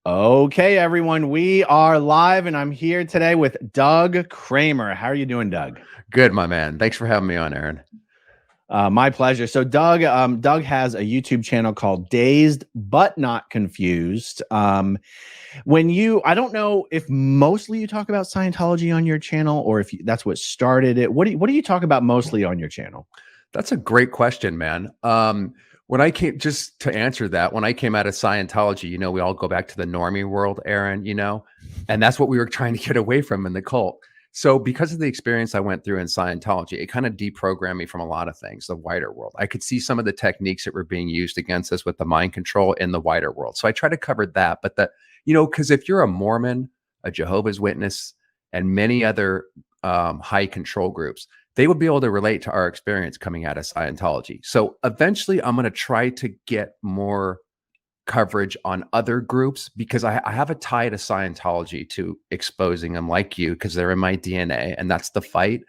Okay, everyone, we are live, and I'm here today with Doug Kramer. How are you doing, Doug? Good, my man. Thanks for having me on, Aaron. My pleasure. So, Doug has a YouTube channel called Dazed but Not Confused. I don't know if mostly you talk about Scientology on your channel, or if that's what started it. What do you talk about mostly on your channel? That's a great question, man. When I came, just to answer that, when I came out of Scientology, we all go back to the normie world, Aaron, and that's what we were trying to get away from in the cult. So because of the experience I went through in Scientology, it kind of deprogrammed me from a lot of things, the wider world. I could see some of the techniques that were being used against us with the mind control in the wider world. So I try to cover that. But because if you're a Mormon, a Jehovah's Witness, and many other high control groups, they would be able to relate to our experience coming out of Scientology. So eventually I'm going to try to get more coverage on other groups because I have a tie to Scientology, to exposing them like you, because they're in my DNA and that's the fight.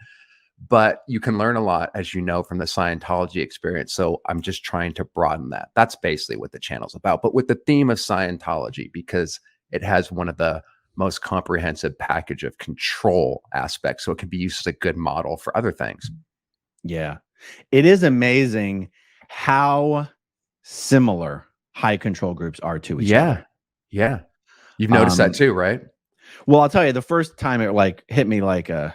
But you can learn a lot, as you know, from the Scientology experience. So I'm just trying to broaden that. That's basically what the channel's about. But with the theme of Scientology, because it has one of the most comprehensive package of control aspects. So it can be used as a good model for other things. Yeah, it is amazing how similar high control groups are to each other. Yeah. You've noticed that too, right? Well, I'll tell you, the first time it hit me like a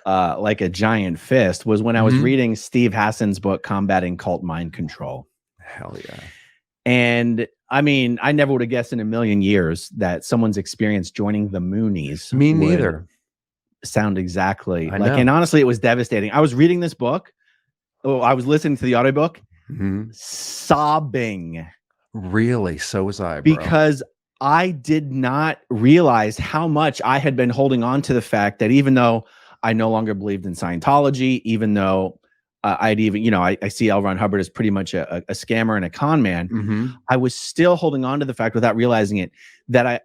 like a giant fist was when I was reading Steve Hassan's book, Combating Cult Mind Control. Hell yeah. And I mean, I never would have guessed in a million years that someone's experience joining the Moonies Me neither. Sound exactly like, and honestly, it was devastating. I was reading this book. I was listening to the audiobook, sobbing. Really? So was I, bro. Because I did not realize how much I had been holding on to the fact that even though I no longer believed in Scientology, even though I'd even, I see L. Ron Hubbard as pretty much a scammer and a con man, I was still holding on to the fact without realizing it that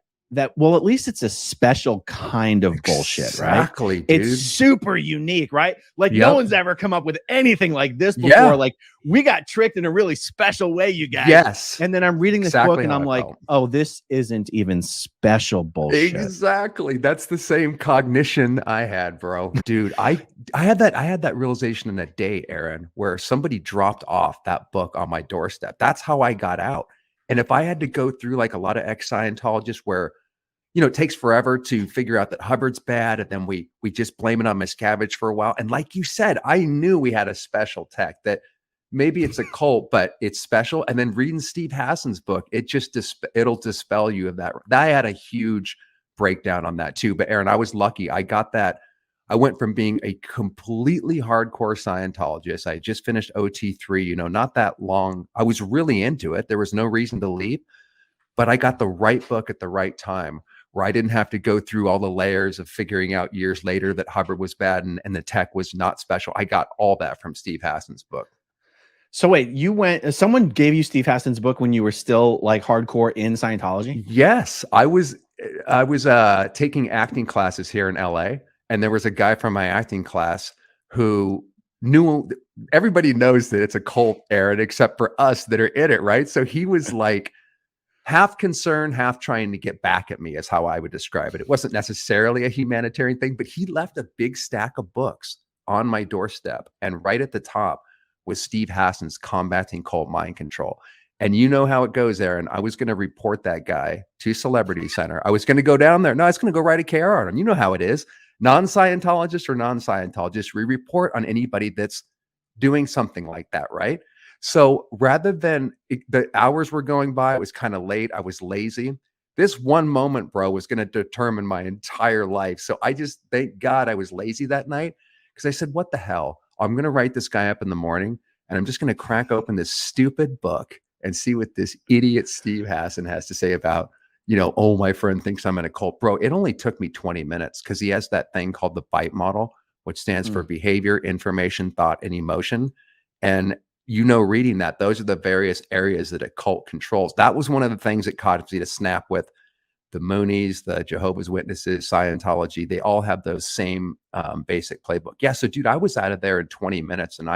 well, at least it's a special kind of bullshit, right? Exactly, dude. It's super unique, right? Like no one's ever come up with anything like this before. Yeah. Like we got tricked in a really special way, you guys. Yes. And then I'm reading this book and I'm like, oh, this isn't even special bullshit. Exactly. That's the same cognition I had, bro. Dude, I had that realization in a day, Aaron, where somebody dropped off that book on my doorstep. That's how I got out. And if I had to go through like a lot of ex-Scientologists where, it takes forever to figure out that Hubbard's bad, and then we just blame it on Miscavige for a while. And like you said, I knew we had a special tech that maybe it's a cult, but it's special. And then reading Steve Hassan's book, it'll dispel you of that. I had a huge breakdown on that too. But Aaron, I was lucky. I got that. I went from being a completely hardcore Scientologist. I just finished OT3, not that long. I was really into it. There was no reason to leave, but I got the right book at the right time, where I didn't have to go through all the layers of figuring out years later that Hubbard was bad and the tech was not special. I got all that from Steve Hassan's book. So wait, someone gave you Steve Hassan's book when you were still like hardcore in Scientology? Yes. I was taking acting classes here in LA, and there was a guy from my acting class who knew, everybody knows that it's a cult, Aaron, except for us that are in it, right? So he was like, half concerned, half trying to get back at me, is how I would describe it. It wasn't necessarily a humanitarian thing, but he left a big stack of books on my doorstep. And right at the top was Steve Hassan's Combating Cult Mind Control. And you know how it goes, Aaron. I was going to report that guy to Celebrity Center. I was going to go down there. No, I was going to go write a KR on him. You know how it is. Non-Scientologist or non-Scientologist, we report on anybody that's doing something like that, right? So rather than the hours were going by, it was kind of late. I was lazy. This one moment, bro, was going to determine my entire life. So I just, thank God I was lazy that night, because I said, what the hell? I'm going to write this guy up in the morning, and I'm just going to crack open this stupid book and see what this idiot Steve Hassan has to say about, oh, my friend thinks I'm in a cult. Bro, it only took me 20 minutes because he has that thing called the BITE model, which stands for behavior, information, thought, and emotion. And reading that, those are the various areas that a cult controls. That was one of the things that caused me to snap with the Moonies, the Jehovah's Witnesses, Scientology. They all have those same basic playbook. Yeah. So dude, I was out of there in 20 minutes, and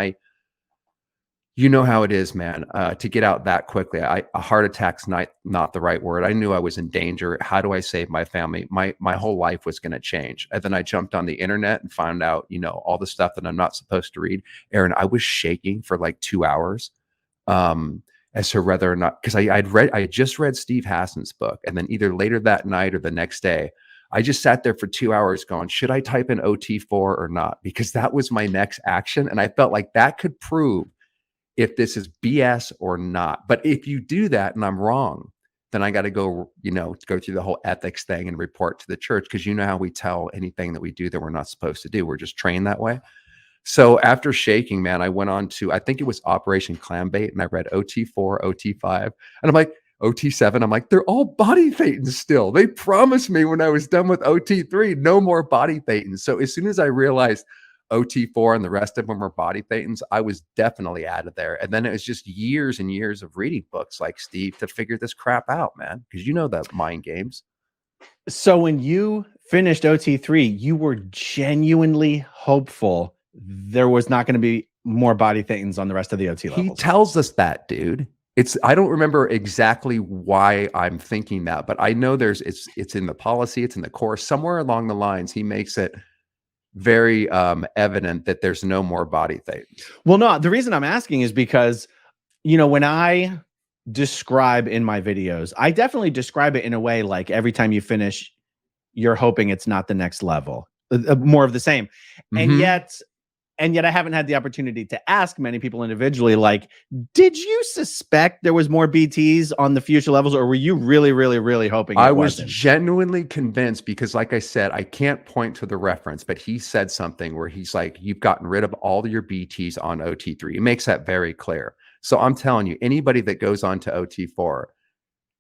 You know how it is, man. To get out that quickly, a heart attack's not the right word. I knew I was in danger. How do I save my family? My whole life was going to change. And then I jumped on the internet and found out, all the stuff that I'm not supposed to read. Aaron, I was shaking for like 2 hours, as to whether or not, because I had just read Steve Hassan's book, and then either later that night or the next day, I just sat there for 2 hours going, should I type in OT4 or not? Because that was my next action, and I felt like that could prove if this is BS or not. But if you do that and I'm wrong, then I got to go, go through the whole ethics thing and report to the church, because you know how we tell anything that we do that we're not supposed to do. We're just trained that way. So after shaking, man, I went on to, I think it was Operation Clambait, and I read OT4, OT5, and I'm like, OT7, I'm like, they're all body thetans still. They promised me when I was done with OT3, no more body thetans. So as soon as I realized OT4 and the rest of them are body thetans, I was definitely out of there. And then it was just years and years of reading books like Steve to figure this crap out, man, because you know the mind games. So when you finished OT3, you were genuinely hopeful there was not going to be more body thetans on the rest of the OT levels. He tells us that, dude. I don't remember exactly why I'm thinking that, but I know it's in the policy, it's in the course, somewhere along the lines, he makes it very evident that there's no more body thetans. Well, no, the reason I'm asking is because, when I describe in my videos, I definitely describe it in a way like every time you finish, you're hoping it's not the next level, more of the same. Mm-hmm. And yet I haven't had the opportunity to ask many people individually, like, did you suspect there was more BTs on the future levels, or were you really, really, really hoping I was genuinely convinced, because like I said, I can't point to the reference, but he said something where he's like, you've gotten rid of all of your BTs on OT3. He makes that very clear. So I'm telling you, anybody that goes on to OT4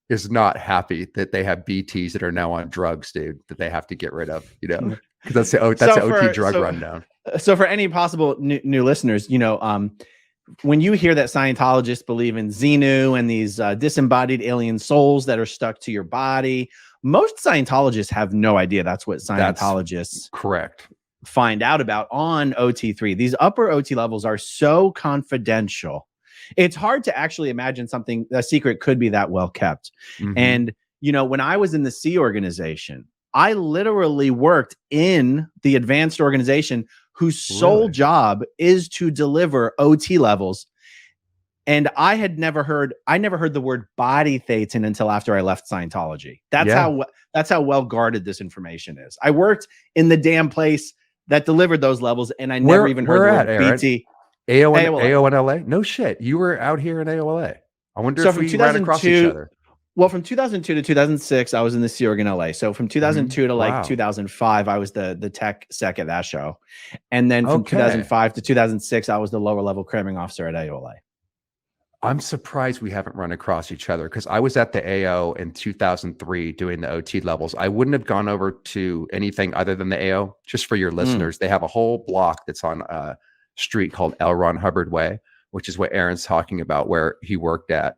is not happy that they have BTs that are now on drugs, dude, that they have to get rid of, because that's the OT drug rundown. So for any possible new listeners, when you hear that Scientologists believe in Xenu and these disembodied alien souls that are stuck to your body, most Scientologists have no idea that's what Scientologists correct find out about on OT3. These upper OT levels are so confidential. It's hard to actually imagine a secret could be that well kept. Mm-hmm. And, when I was in the C organization, I literally worked in the advanced organization whose sole job is to deliver OT levels. And I never heard the word body thetan until after I left Scientology. That's how well guarded this information is. I worked in the damn place that delivered those levels, and I never even heard the word BT. AONLA? No shit. You were out here in AOLA. I wonder if we ran across each other. Well, from 2002 to 2006, I was in the Sea Org in LA. So from 2002 to like 2005, I was the tech sec at that show. And then from 2005 to 2006, I was the lower level cramming officer at AOLA. I'm surprised we haven't run across each other, because I was at the AO in 2003 doing the OT levels. I wouldn't have gone over to anything other than the AO. Just for your listeners, they have a whole block that's on a street called L. Ron Hubbard Way, which is what Aaron's talking about, where he worked at.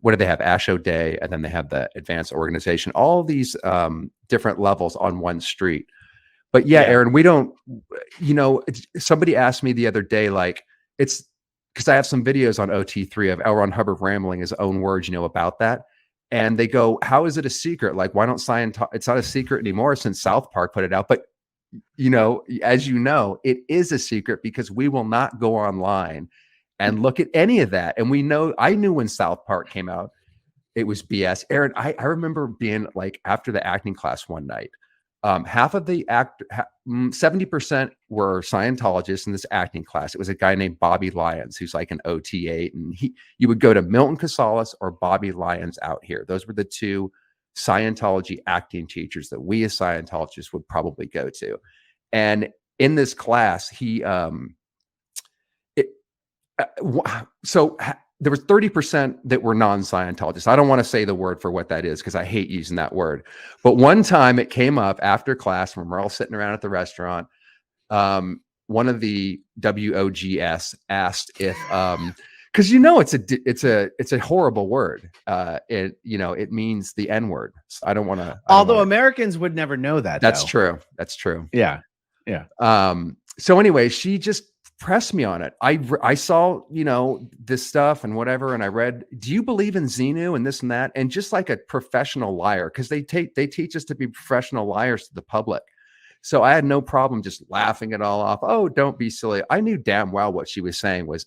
What do they have? Ash O'Day, and then they have the advanced organization, all these different levels on one street. But yeah, Aaron, we don't, somebody asked me the other day, like, it's because I have some videos on OT3 of L. Ron Hubbard rambling his own words, about that. And they go, how is it a secret? Like, why don't it's not a secret anymore since South Park put it out. But, as it is a secret, because we will not go online and look at any of that. And I knew when South Park came out, it was BS. Aaron, I remember being like, after the acting class one night, half of the 70% were Scientologists in this acting class. It was a guy named Bobby Lyons, who's like an OT8. And you would go to Milton Casales or Bobby Lyons out here. Those were the two Scientology acting teachers that we as Scientologists would probably go to. And in this class, so there was 30% that were non-Scientologists. I don't want to say the word for what that is, because I hate using that word. But one time it came up after class when we're all sitting around at the restaurant. One of the WOGS asked if, because it's a horrible word. It means the N-word. So I don't want to. Although Americans would never know that. That's true. That's true. Yeah. So anyway, she just press me on it. I saw, you know, this stuff and whatever, and I read, do you believe in Xenu and this and that? And just like a professional liar, because they teach us to be professional liars to the public. So I had no problem just laughing it all off. Oh, don't be silly. I knew damn well what she was saying was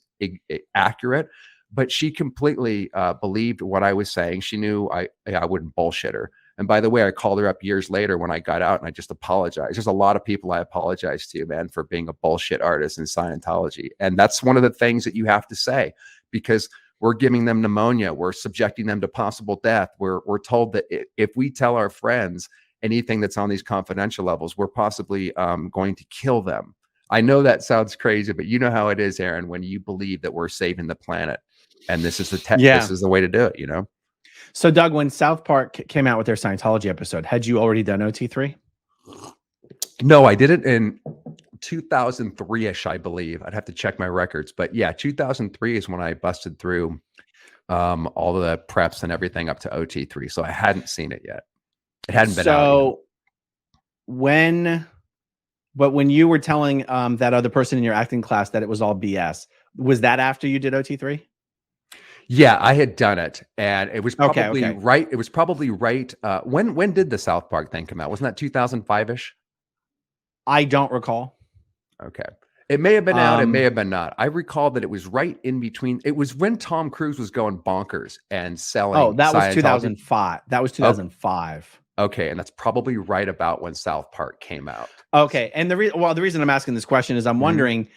accurate, but she completely believed what I was saying. She knew I wouldn't bullshit her. And by the way, I called her up years later when I got out and I just apologized. There's a lot of people I apologize to, man, for being a bullshit artist in Scientology. And that's one of the things that you have to say, because we're giving them pneumonia. We're subjecting them to possible death. We're told that if we tell our friends anything that's on these confidential levels, we're possibly going to kill them. I know that sounds crazy, but you know how it is, Aaron, when you believe that we're saving the planet. And this is this is the way to do it, you know? So, Doug, when South Park came out with their Scientology episode, had you already done OT3? No, I did it in 2003-ish, I believe. I'd have to check my records. But yeah, 2003 is when I busted through all of the preps and everything up to OT3. So I hadn't seen it yet. It hadn't been out yet. So when you were telling that other person in your acting class that it was all BS, was that after you did OT3? Yeah, I had done it, and it was probably okay. right. It was probably right. When did the South Park thing come out? Wasn't that 2005-ish? I don't recall. Okay. It may have been out. It may have been not. I recall that it was right in between. It was when Tom Cruise was going bonkers and selling. Oh, that was Scientology. 2005. That was 2005. Okay, and that's probably right about when South Park came out. Okay, and the reason I'm asking this question is I'm wondering,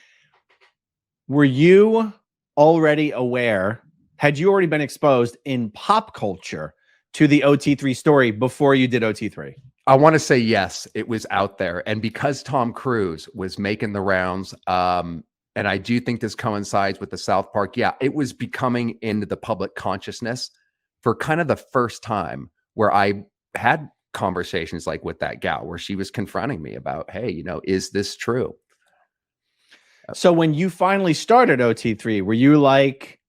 were you already aware? Had you already been exposed in pop culture to the OT3 story before you did OT3? I want to say yes, it was out there. And because Tom Cruise was making the rounds, and I do think this coincides with the South Park, yeah, it was becoming into the public consciousness for kind of the first time where I had conversations like with that gal where she was confronting me about, hey, you know, is this true? So when you finally started OT3, were you like,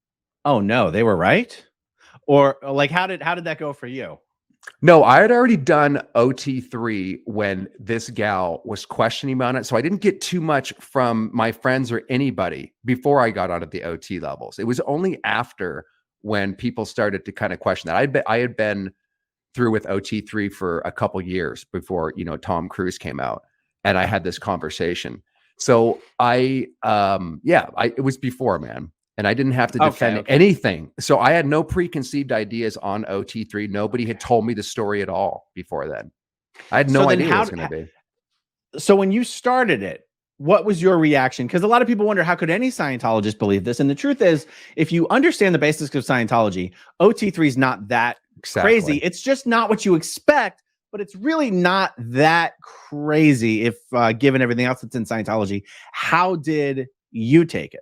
oh no, they were right? Or like, how did that go for you? No, I had already done OT3 when this gal was questioning me on it. So I didn't get too much from my friends or anybody before I got onto the OT levels. It was only after when people started to kind of question that. I had been through with OT3 for a couple years before, you know, Tom Cruise came out, and I had this conversation. So it was before, man. And I didn't have to defend anything. So I had no preconceived ideas on OT3. Nobody had told me the story at all before then. I had no idea what it was going to be. So when you started it, what was your reaction? Because a lot of people wonder, how could any Scientologist believe this? And the truth is, if you understand the basics of Scientology, OT3 is not that crazy. It's just not what you expect, but it's really not that crazy if given everything else that's in Scientology. How did you take it?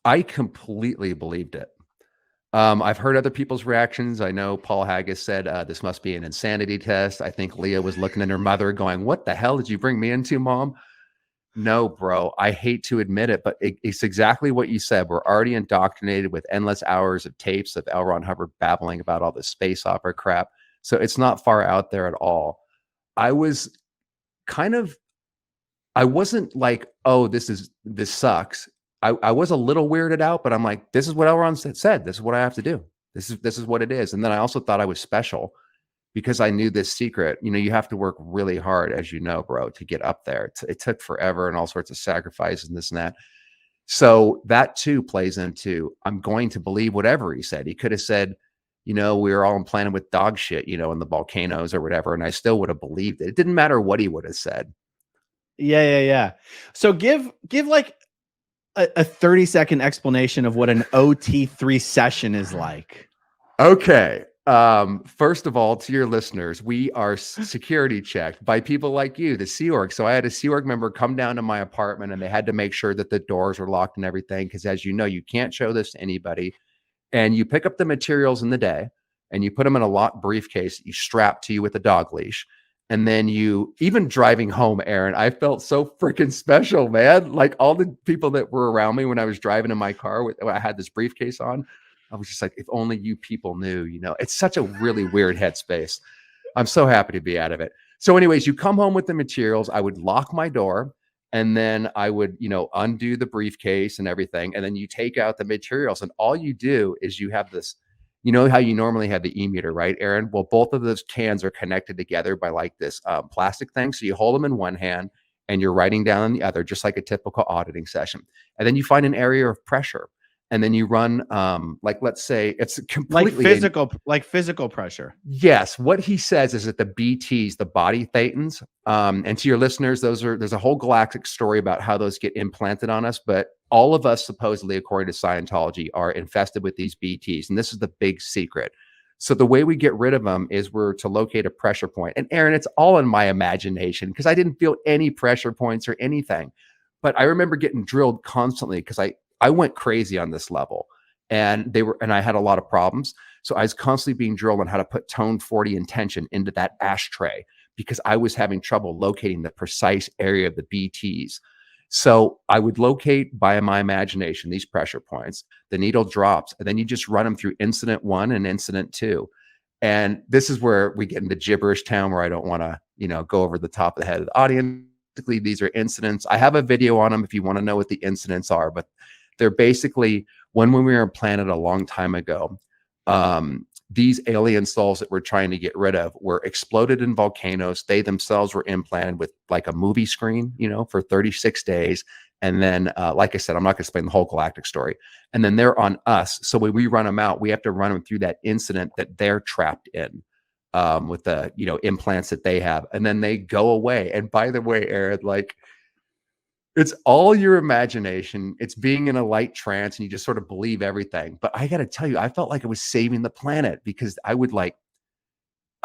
I completely believed it. I've heard other people's reactions. I know Paul Haggis said this must be an insanity test. I think Leah was looking at her mother going, what the hell did you bring me into, Mom? No, bro, I hate to admit it, but it's exactly what you said. We're already indoctrinated with endless hours of tapes of L. Ron Hubbard babbling about all this space opera crap. So it's not far out there at all. I wasn't like, oh, this sucks. I was a little weirded out, but I'm like, this is what L. Ron said. This is what I have to do. This is what it is. And then I also thought I was special because I knew this secret. You know, you have to work really hard, as you know, bro, to get up there. It took forever and all sorts of sacrifices and this and that. So that too plays into, I'm going to believe whatever he said. He could have said, you know, we were all implanted with dog shit, you know, in the volcanoes or whatever. And I still would have believed it. It didn't matter what he would have said. Yeah. So give like a 30-second explanation of what an OT3 session is like. Okay. First of all, to your listeners, we are security checked by people like you, the Sea Org. So I had a Sea Org member come down to my apartment and they had to make sure that the doors are locked and everything. Because as you know, you can't show this to anybody. And you pick up the materials in the day and you put them in a locked briefcase that you strap to you with a dog leash. And then even driving home, Aaron, I felt so freaking special, man. Like all the people that were around me when I was driving in my car, I had this briefcase on. I was just like, if only you people knew, you know, it's such a really weird headspace. I'm so happy to be out of it. So anyways, you come home with the materials. I would lock my door And then I would, undo the briefcase and everything. And then you take out the materials, and all you do is you have this, how you normally have the e-meter, right, Aaron? Well, both of those cans are connected together by like this plastic thing. So you hold them in one hand and you're writing down on the other, just like a typical auditing session. And then you find an area of pressure. And then you run, like, let's say it's completely like physical pressure. Yes. What he says is that the BTs, the body thetans, and to your listeners, there's a whole galactic story about how those get implanted on us. But all of us, supposedly, according to Scientology, are infested with these BTs. And this is the big secret. So the way we get rid of them is we're to locate a pressure point. And Aaron, it's all in my imagination because I didn't feel any pressure points or anything. But I remember getting drilled constantly because I went crazy on this level, and I had a lot of problems. So I was constantly being drilled on how to put tone 40 and tension into that ashtray because I was having trouble locating the precise area of the BTs. So I would locate by my imagination these pressure points, the needle drops, and then you just run them through incident 1 and incident 2. And this is where we get into gibberish town, where I don't want to, go over the top of the head of the audience. Basically, these are incidents. I have a video on them if you want to know what the incidents are, but they're basically when we were implanted a long time ago. These alien souls that we're trying to get rid of were exploded in volcanoes. They themselves were implanted with like a movie screen, for 36 days. And then, like I said, I'm not going to explain the whole galactic story. And then they're on us. So when we run them out, we have to run them through that incident that they're trapped in, with the, implants that they have. And then they go away. And by the way, Aaron, like, it's all your imagination. It's being in a light trance and you just sort of believe everything. But I got to tell you, I felt like I was saving the planet because I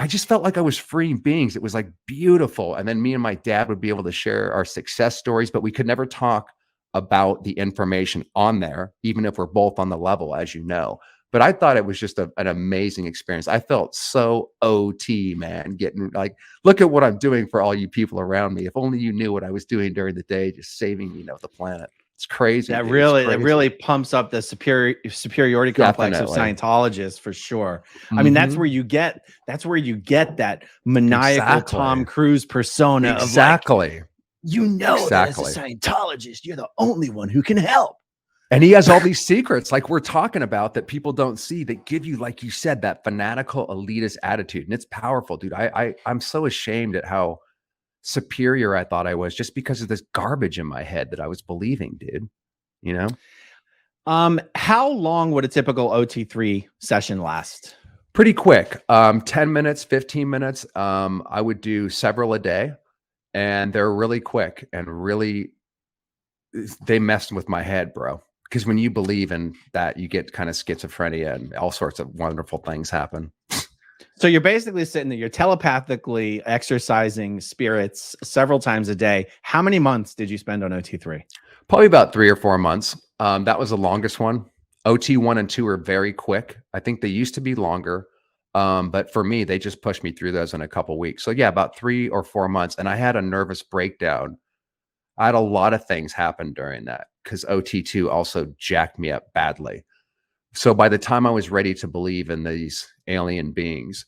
just felt like I was freeing beings. It was like beautiful. And then me and my dad would be able to share our success stories, but we could never talk about the information on there, even if we're both on the level, as you know. But I thought it was just an amazing experience. I felt so OT, man, getting like, look at what I'm doing for all you people around me. If only you knew what I was doing during the day, just saving, the planet. It's crazy. That dude. really pumps up the superiority complex of Scientologists for sure. I mean, that's where you get that maniacal Tom Cruise persona. Exactly. Of like, that as a Scientologist, you're the only one who can help. And he has all these secrets like we're talking about that people don't see, that give you, like you said, that fanatical elitist attitude. And it's powerful, dude. I'm so ashamed at how superior I thought I was just because of this garbage in my head that I was believing, dude. How long would a typical OT3 session last? Pretty quick. 10 minutes, 15 minutes. I would do several a day, and they're really quick and really, they messed with my head, bro. Because when you believe in that, you get kind of schizophrenia and all sorts of wonderful things happen. So you're basically sitting there, you're telepathically exercising spirits several times a day. How many months did you spend on OT3? Probably about 3 or 4 months. That was the longest one. OT1 and 2 are very quick. I think they used to be longer. But for me, they just pushed me through those in a couple of weeks. So yeah, about 3 or 4 months. And I had a nervous breakdown. I had a lot of things happen during that because OT2 also jacked me up badly. So by the time I was ready to believe in these alien beings,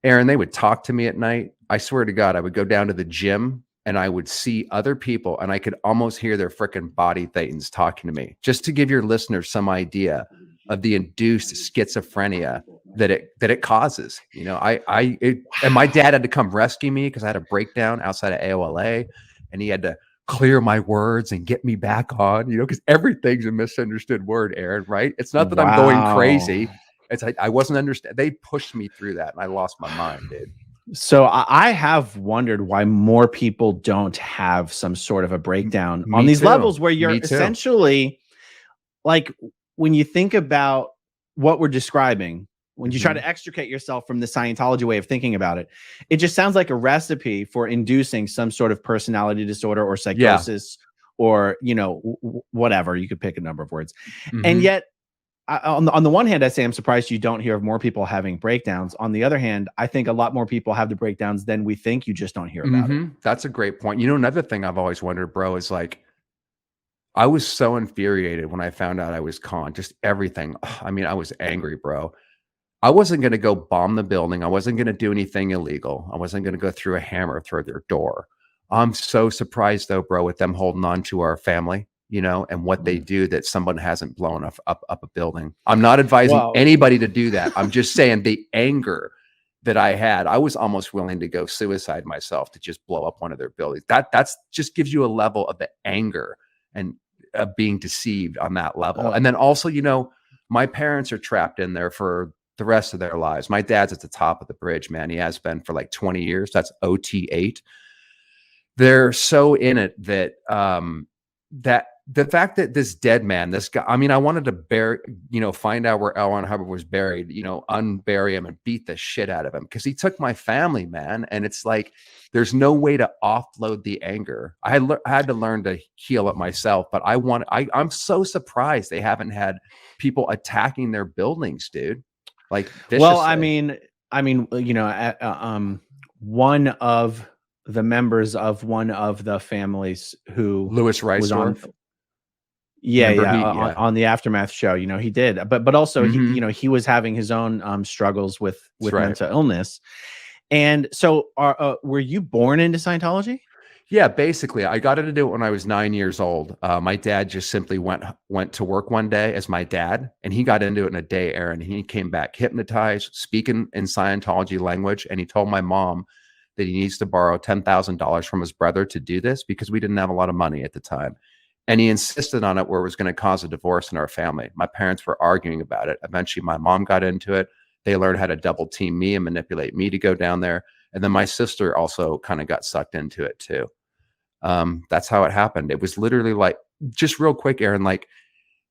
Aaron, they would talk to me at night. I swear to God, I would go down to the gym and I would see other people and I could almost hear their freaking body thetans talking to me. Just to give your listeners some idea of the induced schizophrenia that it causes. And my dad had to come rescue me because I had a breakdown outside of AOLA, and he had to clear my words and get me back on, because everything's a misunderstood word, Aaron, right? It's not that I'm going crazy. It's I wasn't understand. They pushed me through that and I lost my mind, dude. So I have wondered why more people don't have some sort of a breakdown on these levels where you're essentially, like, when you think about what we're describing, when you try to extricate yourself from the Scientology way of thinking about it, it just sounds like a recipe for inducing some sort of personality disorder or psychosis or, whatever. You could pick a number of words. And yet, on the one hand, I say I'm surprised you don't hear of more people having breakdowns. On the other hand, I think a lot more people have the breakdowns than we think. You just don't hear about it. That's a great point. Another thing I've always wondered, bro, is like, I was so infuriated when I found out I was conned. Just everything. I mean, I was angry, bro. I wasn't going to go bomb the building. I wasn't going to do anything illegal. I wasn't going to go through a hammer through their door. I'm so surprised though, bro, with them holding on to our family, you know, and what they do, that someone hasn't blown up a building. I'm not advising Well, anybody to do that. I'm just saying the anger that I had, I was almost willing to go suicide myself to just blow up one of their buildings. That's just gives you a level of the anger and being deceived on that level. uh, And then also, you know, my parents are trapped in there for the rest of their lives. My dad's at the top of the bridge, man. He has been for like 20 years. That's OT8. They're so in it that that the fact that this dead man, this guy, I mean, I wanted to bury, you know, find out where L. Ron Hubbard was buried, you know, unbury him and beat the shit out of him because he took my family, man. And it's like there's no way to offload the anger. I had to learn to heal it myself, but I'm so surprised they haven't had people attacking their buildings, dude. Like viciously. well, you know, one of the members of one of the families who Louis was on, Rice. yeah, Remember yeah, yeah. on the Aftermath show, you know, he did, but also he, you know, he was having his own struggles with right. mental illness. And so, were you born into Scientology? Yeah, basically, I got into it when I was 9 years old. My dad just simply went to work one day as my dad, and he got into it in a day, Aaron. He came back hypnotized, speaking in Scientology language, and he told my mom that he needs to borrow $10,000 from his brother to do this because we didn't have a lot of money at the time. And he insisted on it where it was going to cause a divorce in our family. My parents were arguing about it. Eventually, my mom got into it. They learned how to double team me and manipulate me to go down there. And then my sister also kind of got sucked into it too. That's how it happened. It was literally like, just real quick, Aaron, like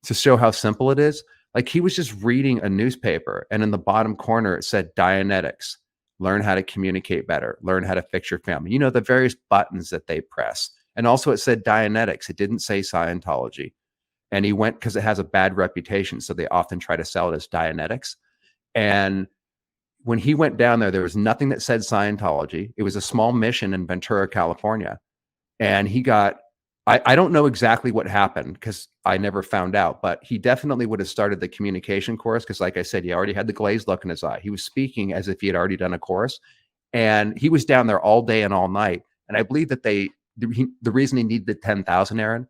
to show how simple it is. Like he was just reading a newspaper and in the bottom corner, it said Dianetics, learn how to communicate better, learn how to fix your family. You know, the various buttons that they press. And also it said Dianetics. It didn't say Scientology. And he went because it has a bad reputation. So they often try to sell it as Dianetics. And when he went down there, there was nothing that said Scientology. It was a small mission in Ventura, California. And he got, I don't know exactly what happened because I never found out, but he definitely would have started the communication course because like I said, he already had the glazed look in his eye. He was speaking as if he had already done a course. And he was down there all day and all night. And I believe that the reason he needed the 10,000, Aaron,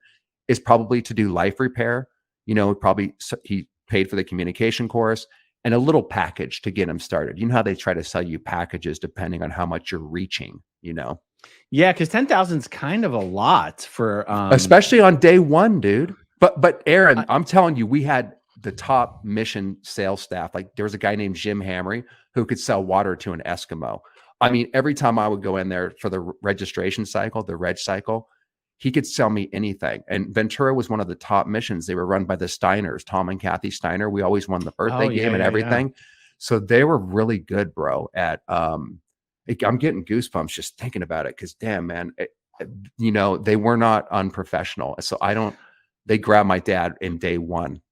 is probably to do life repair. You know, probably he paid for the communication course and a little package to get him started. You know how they try to sell you packages depending on how much you're reaching, you know? Yeah, because 10,000 is kind of a lot for, especially on day one, dude. But Aaron, I'm telling you, we had the top mission sales staff. Like there was a guy named Jim Hamry who could sell water to an Eskimo. I mean, every time I would go in there for the registration cycle, the reg cycle, he could sell me anything. And Ventura was one of the top missions. They were run by the Steiners, Tom and Kathy Steiner. We always won the birthday game and everything. Yeah. So they were really good, bro, at I'm getting goosebumps just thinking about it because damn, man, you know, they were not unprofessional. So they grabbed my dad in day one.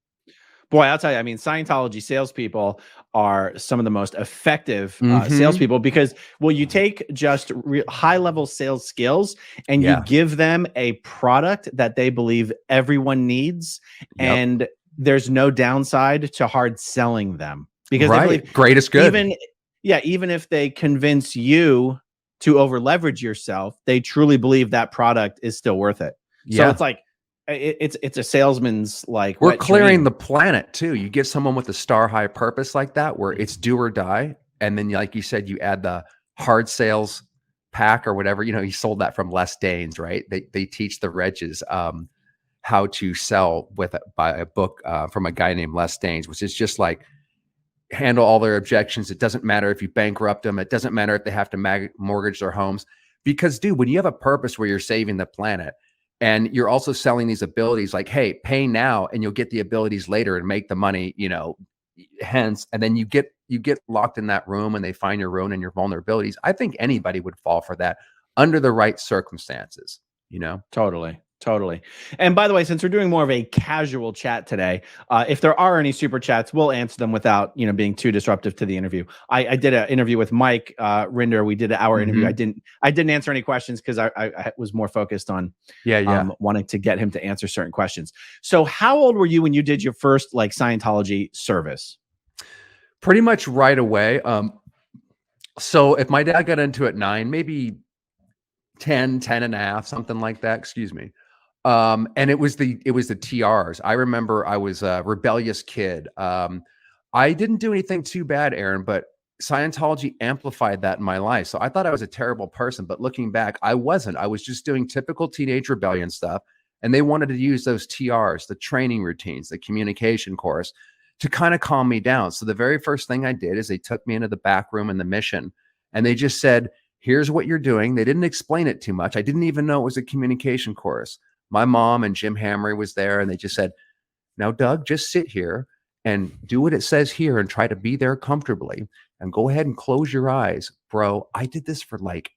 Boy, I'll tell you, I mean, Scientology salespeople are some of the most effective salespeople because, well, you take just high-level sales skills and you give them a product that they believe everyone needs, and there's no downside to hard selling them because they believe greatest good. Even if they convince you to over leverage yourself, they truly believe that product is still worth it. So it's like, it's a salesman's like, we're clearing the planet too. You get someone with a star high purpose like that, where it's do or die. And then like you said, you add the hard sales pack or whatever, you know, he sold that from Les Danes, right? They teach the Regs, how to sell by a book, from a guy named Les Danes, which is just like, handle all their objections. It doesn't matter if you bankrupt them. It doesn't matter if they have to mortgage their homes, because dude, when you have a purpose where you're saving the planet and you're also selling these abilities, like, hey, pay now and you'll get the abilities later and make the money, you know, hence, and then you get locked in that room and they find your ruin and your vulnerabilities. I think anybody would fall for that under the right circumstances, you know? Totally. And by the way, since we're doing more of a casual chat today, if there are any super chats, we'll answer them without, you know, being too disruptive to the interview. I did an interview with Mike Rinder. We did an hour interview. I didn't answer any questions because I was more focused on wanting to get him to answer certain questions. So how old were you when you did your first like Scientology service? Pretty much right away. So if my dad got into it at 9, maybe 10 and a half, something like that. Excuse me. And it was the TRs. I remember I was a rebellious kid. I didn't do anything too bad, Aaron, but Scientology amplified that in my life. So I thought I was a terrible person, but looking back, I wasn't. I was just doing typical teenage rebellion stuff. And they wanted to use those TRs, the training routines, the communication course, to kind of calm me down. So the very first thing I did is they took me into the back room in the mission and they just said, here's what you're doing. They didn't explain it too much. I didn't even know it was a communication course. My mom and Jim Hamry was there and they just said, now, Doug, just sit here and do what it says here and try to be there comfortably and go ahead and close your eyes. Bro, I did this for like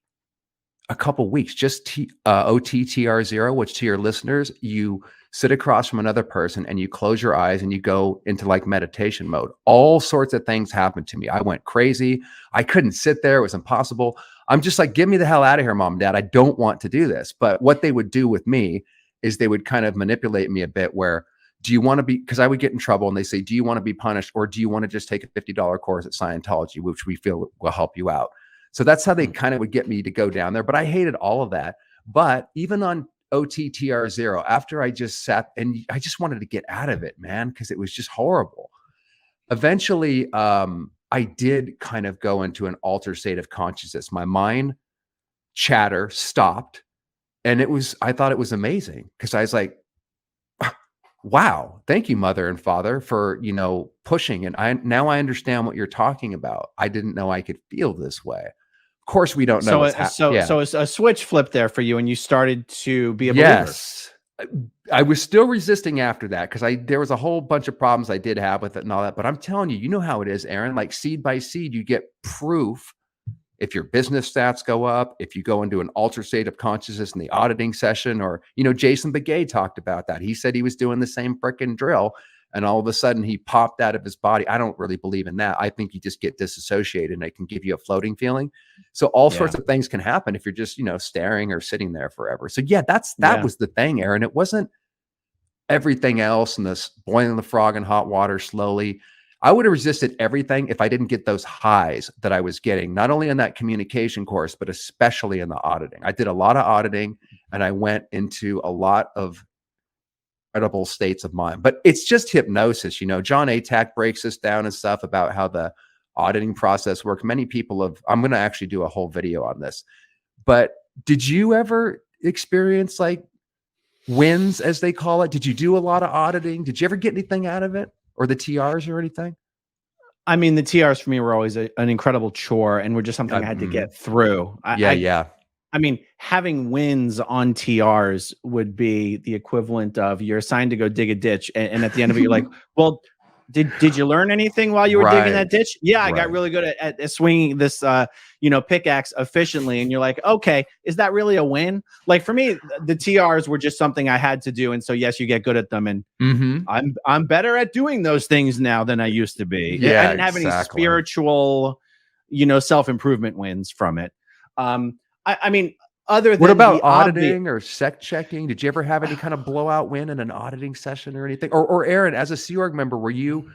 a couple weeks, just OTTR0, which to your listeners, you sit across from another person and you close your eyes and you go into like meditation mode. All sorts of things happened to me. I went crazy. I couldn't sit there. It was impossible. I'm just like, get me the hell out of here, mom and dad. I don't want to do this. But what they would do with me is they would kind of manipulate me a bit where, do you want to be, because I would get in trouble and they say, do you want to be punished or do you want to just take a $50 course at Scientology, which we feel will help you out? So that's how they kind of would get me to go down there. But I hated all of that. But even on OTTR0, after I just sat and I just wanted to get out of it, man, because it was just horrible. Eventually, I did kind of go into an altered state of consciousness. My mind chatter stopped. And I thought it was amazing because I was like, wow, thank you, mother and father, for, pushing. And now I understand what you're talking about. I didn't know I could feel this way. Of course, we don't know. So a switch flipped there for you and you started to be a believer. Yes. I was still resisting after that because there was a whole bunch of problems I did have with it and all that. But I'm telling you, you know how it is, Aaron, like seed by seed, you get proof. If your business stats go up, if you go into an altered state of consciousness in the auditing session, or, Jason Begay talked about that. He said he was doing the same freaking drill and all of a sudden he popped out of his body. I don't really believe in that. I think you just get disassociated and it can give you a floating feeling. So all sorts of things can happen if you're just, staring or sitting there forever. So yeah, that was the thing, Aaron. It wasn't everything else and this boiling the frog in hot water slowly. I would have resisted everything if I didn't get those highs that I was getting, not only in that communication course, but especially in the auditing. I did a lot of auditing and I went into a lot of incredible states of mind, but it's just hypnosis. John Atack breaks this down and stuff about how the auditing process works. Many people I'm going to actually do a whole video on this, but did you ever experience like wins, as they call it? Did you do a lot of auditing? Did you ever get anything out of it? Or the TRs or anything? I mean, the TRs for me were always an incredible chore and were just something I had to get through. I mean, having wins on TRs would be the equivalent of you're assigned to go dig a ditch. And at the end of it, you're like, well, did you learn anything while you were digging that ditch? Yeah, I got really good at swinging this, pickaxe efficiently. And you're like, okay, is that really a win? Like for me, the TRs were just something I had to do. And so, yes, you get good at them. And I'm better at doing those things now than I used to be. Yeah, I didn't have any spiritual, self-improvement wins from it. I mean, other than what about auditing or sec checking? Did you ever have any kind of blowout win in an auditing session or anything? Or Aaron, as a Sea Org member, were you?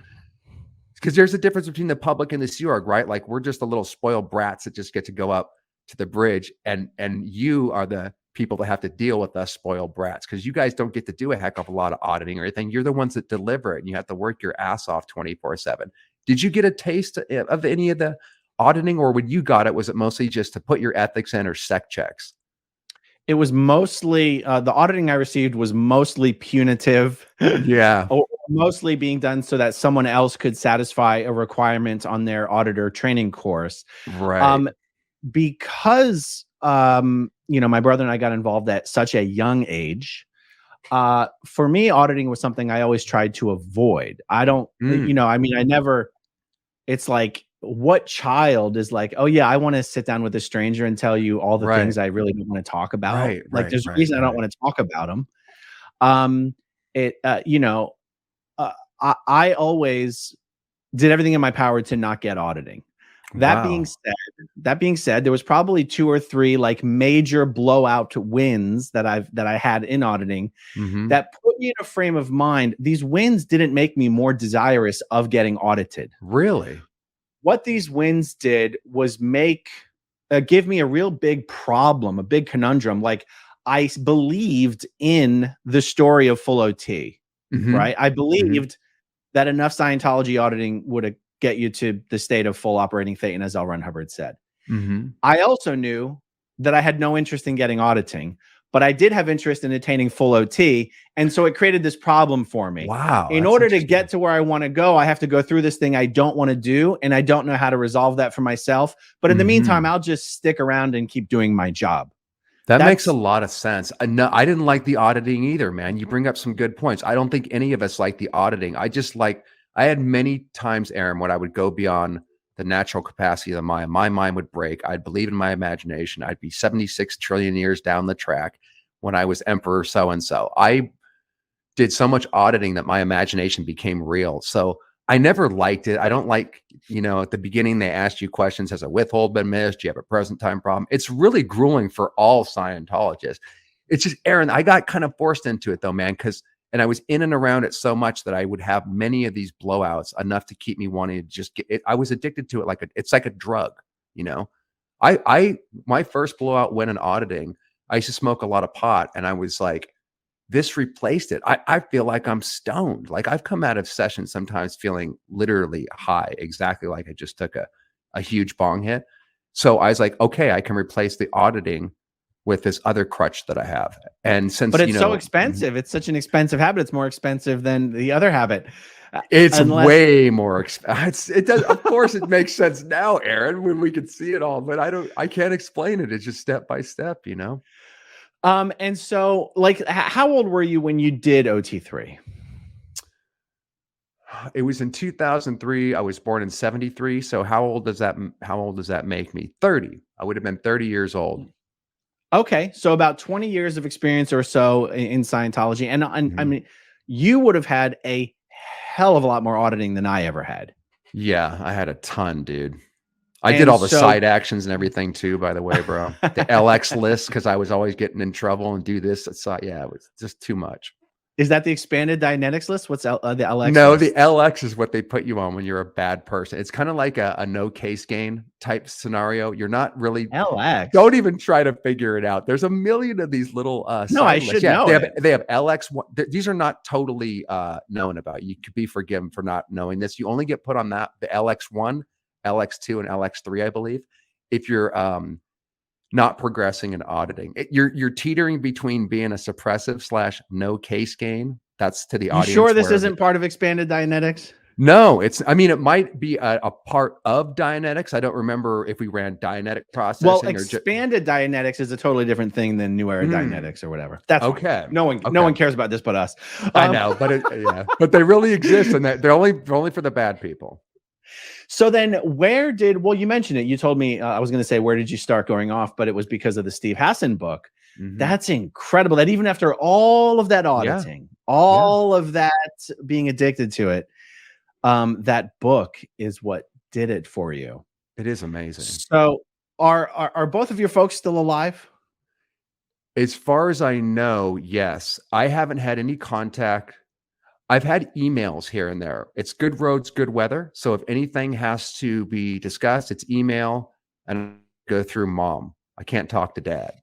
Because there's a difference between the public and the Sea Org, right? Like we're just the little spoiled brats that just get to go up to the bridge, and you are the people that have to deal with us spoiled brats because you guys don't get to do a heck of a lot of auditing or anything. You're the ones that deliver it, and you have to work your ass off 24/7. Did you get a taste of any of the auditing, or when you got it, was it mostly just to put your ethics in or sec checks? It was mostly the auditing I received was mostly punitive. Or mostly being done so that someone else could satisfy a requirement on their auditor training course. Right. Because my brother and I got involved at such a young age. For me, auditing was something I always tried to avoid. I don't, I never, it's like, what child is like, oh yeah, I want to sit down with a stranger and tell you all the things I really don't want to talk about. There's a reason I don't want to talk about them. I always did everything in my power to not get auditing. That being said, there was probably 2 or 3 like major blowout wins that I had in auditing that put me in a frame of mind. These wins didn't make me more desirous of getting audited. Really? What these wins did was make give me a real big problem, a big conundrum. Like, believed in the story of full OT, Mhm. right? I Mhm. believed that enough Scientology auditing would get you to the state of full operating Thetan, as L. Ron Hubbard said. Mhm. I also knew that I had no interest in getting auditing, but I did have interest in attaining full OT. And so it created this problem for me. Wow, In that's order to get interesting. to where I want to go, I have to go through this thing I don't want to do. And I don't know how to resolve that for myself. But in the meantime, Mhm. I'll just stick around and keep doing my job. That makes a That's, lot of sense. No, I didn't like the auditing either, man. You bring up some good points. I don't think any of us like the auditing. I had many times, Aaron, when I would go beyond the natural capacity of the mind. My mind would break. I'd believe in my imagination. I'd be 76 trillion years down the track when I was Emperor so and so. I did so much auditing that my imagination became real. So I never liked it. I don't like, at the beginning they asked you questions, has a withhold been missed? Do you have a present time problem? It's really grueling for all Scientologists. It's just, Aaron, I got kind of forced into it though, man, and I was in and around it so much that I would have many of these blowouts, enough to keep me wanting to just get it. I was addicted to it it's like a drug, you know. My first blowout when in auditing, I used to smoke a lot of pot, and I was like, this replaced it. I feel like I'm stoned. Like I've come out of sessions sometimes feeling literally high, exactly like I just took a huge bong hit. So I was like, okay, I can replace the auditing with this other crutch that I have. And but since, it's so expensive. It's such an expensive habit. It's more expensive than the other habit. it's Unless, way more expensive. It does, of course, it makes sense now, Aaron, when we can see it all, but I can't explain it. It's just step by step. and so like, how old were you when you did OT3? It was in 2003. I was born in 73. So how old does that make me? 30. I would have been 30 years old. Okay, so about 20 years of experience or so in Scientology, and I Mhm. mean, you would have had a hell of a lot more auditing than I ever had. Yeah, I had a ton, dude. I did And all the so, side actions and everything too, by the way, bro. The LX list, because I was always getting in trouble and do this. Yeah, it was just too much. is that the expanded Dianetics list? What's the LX No, the list? LX is what they put you on when you're a bad person. It's kind of like a no case gain type scenario. You're not really, LX? don't even try to figure it out. There's a million of these little No, I side lists. should Yeah, know they have it. they have LX. These are not totally known about. You could be forgiven for not knowing this. You only get put on that the LX1, LX2, and LX3, I believe, if you're not progressing and auditing. You're teetering between being a suppressive slash no case gain. That's to the You sure audience this where isn't part of expanded Dianetics? no, I mean, it might be a part of Dianetics. I don't remember if we ran Dianetic Well, processing or just. expanded Dianetics is a totally different thing than New Era Mm, Dianetics or whatever. That's fine. okay. No Okay. one cares about this but us. I Um, know, but yeah, but they really exist, and they're only for the bad people. So then well, you mentioned it. You told me, I was going to say, where did you start going off? But it was because of the Steve Hassan book. Hmm. That's incredible that even after all of that Yeah. auditing, Yeah. all of that being addicted to it, that book is what did it for you. It is amazing. So are both of your folks still alive? As far as I know, yes. I haven't had any contact. I've had emails here and there. It's good roads, good weather. So if anything has to be discussed, it's email and go through mom. I can't talk to dad.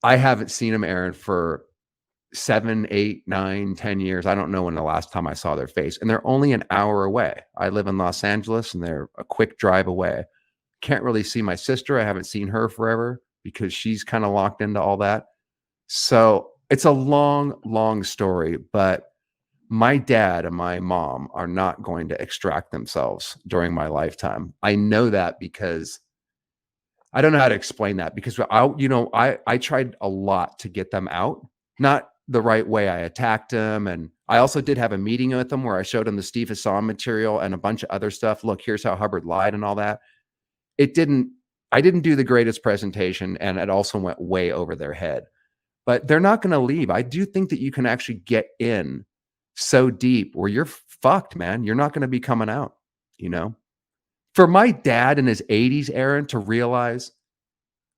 I haven't seen him, Aaron, for 7, 8, 9, 10 years. I don't know when the last time I saw their face. And they're only an hour away. I live in Los Angeles and they're a quick drive away. Can't really see my sister. I haven't seen her forever because she's kind of locked into all that. So it's a long, long story, but my dad and my mom are not going to extract themselves during my lifetime. I know that because I don't know how to explain that because I tried a lot to get them out, not the right way. I attacked them, and I also did have a meeting with them where I showed them the Steve Hassan material and a bunch of other stuff. Look, here's how Hubbard lied and all that. It didn't. I didn't do the greatest presentation, and it also went way over their head. But they're not going to leave. I do think that you can actually get in so deep where you're fucked, man. You're not going to be coming out, you know? For my dad in his 80s, Aaron, to realize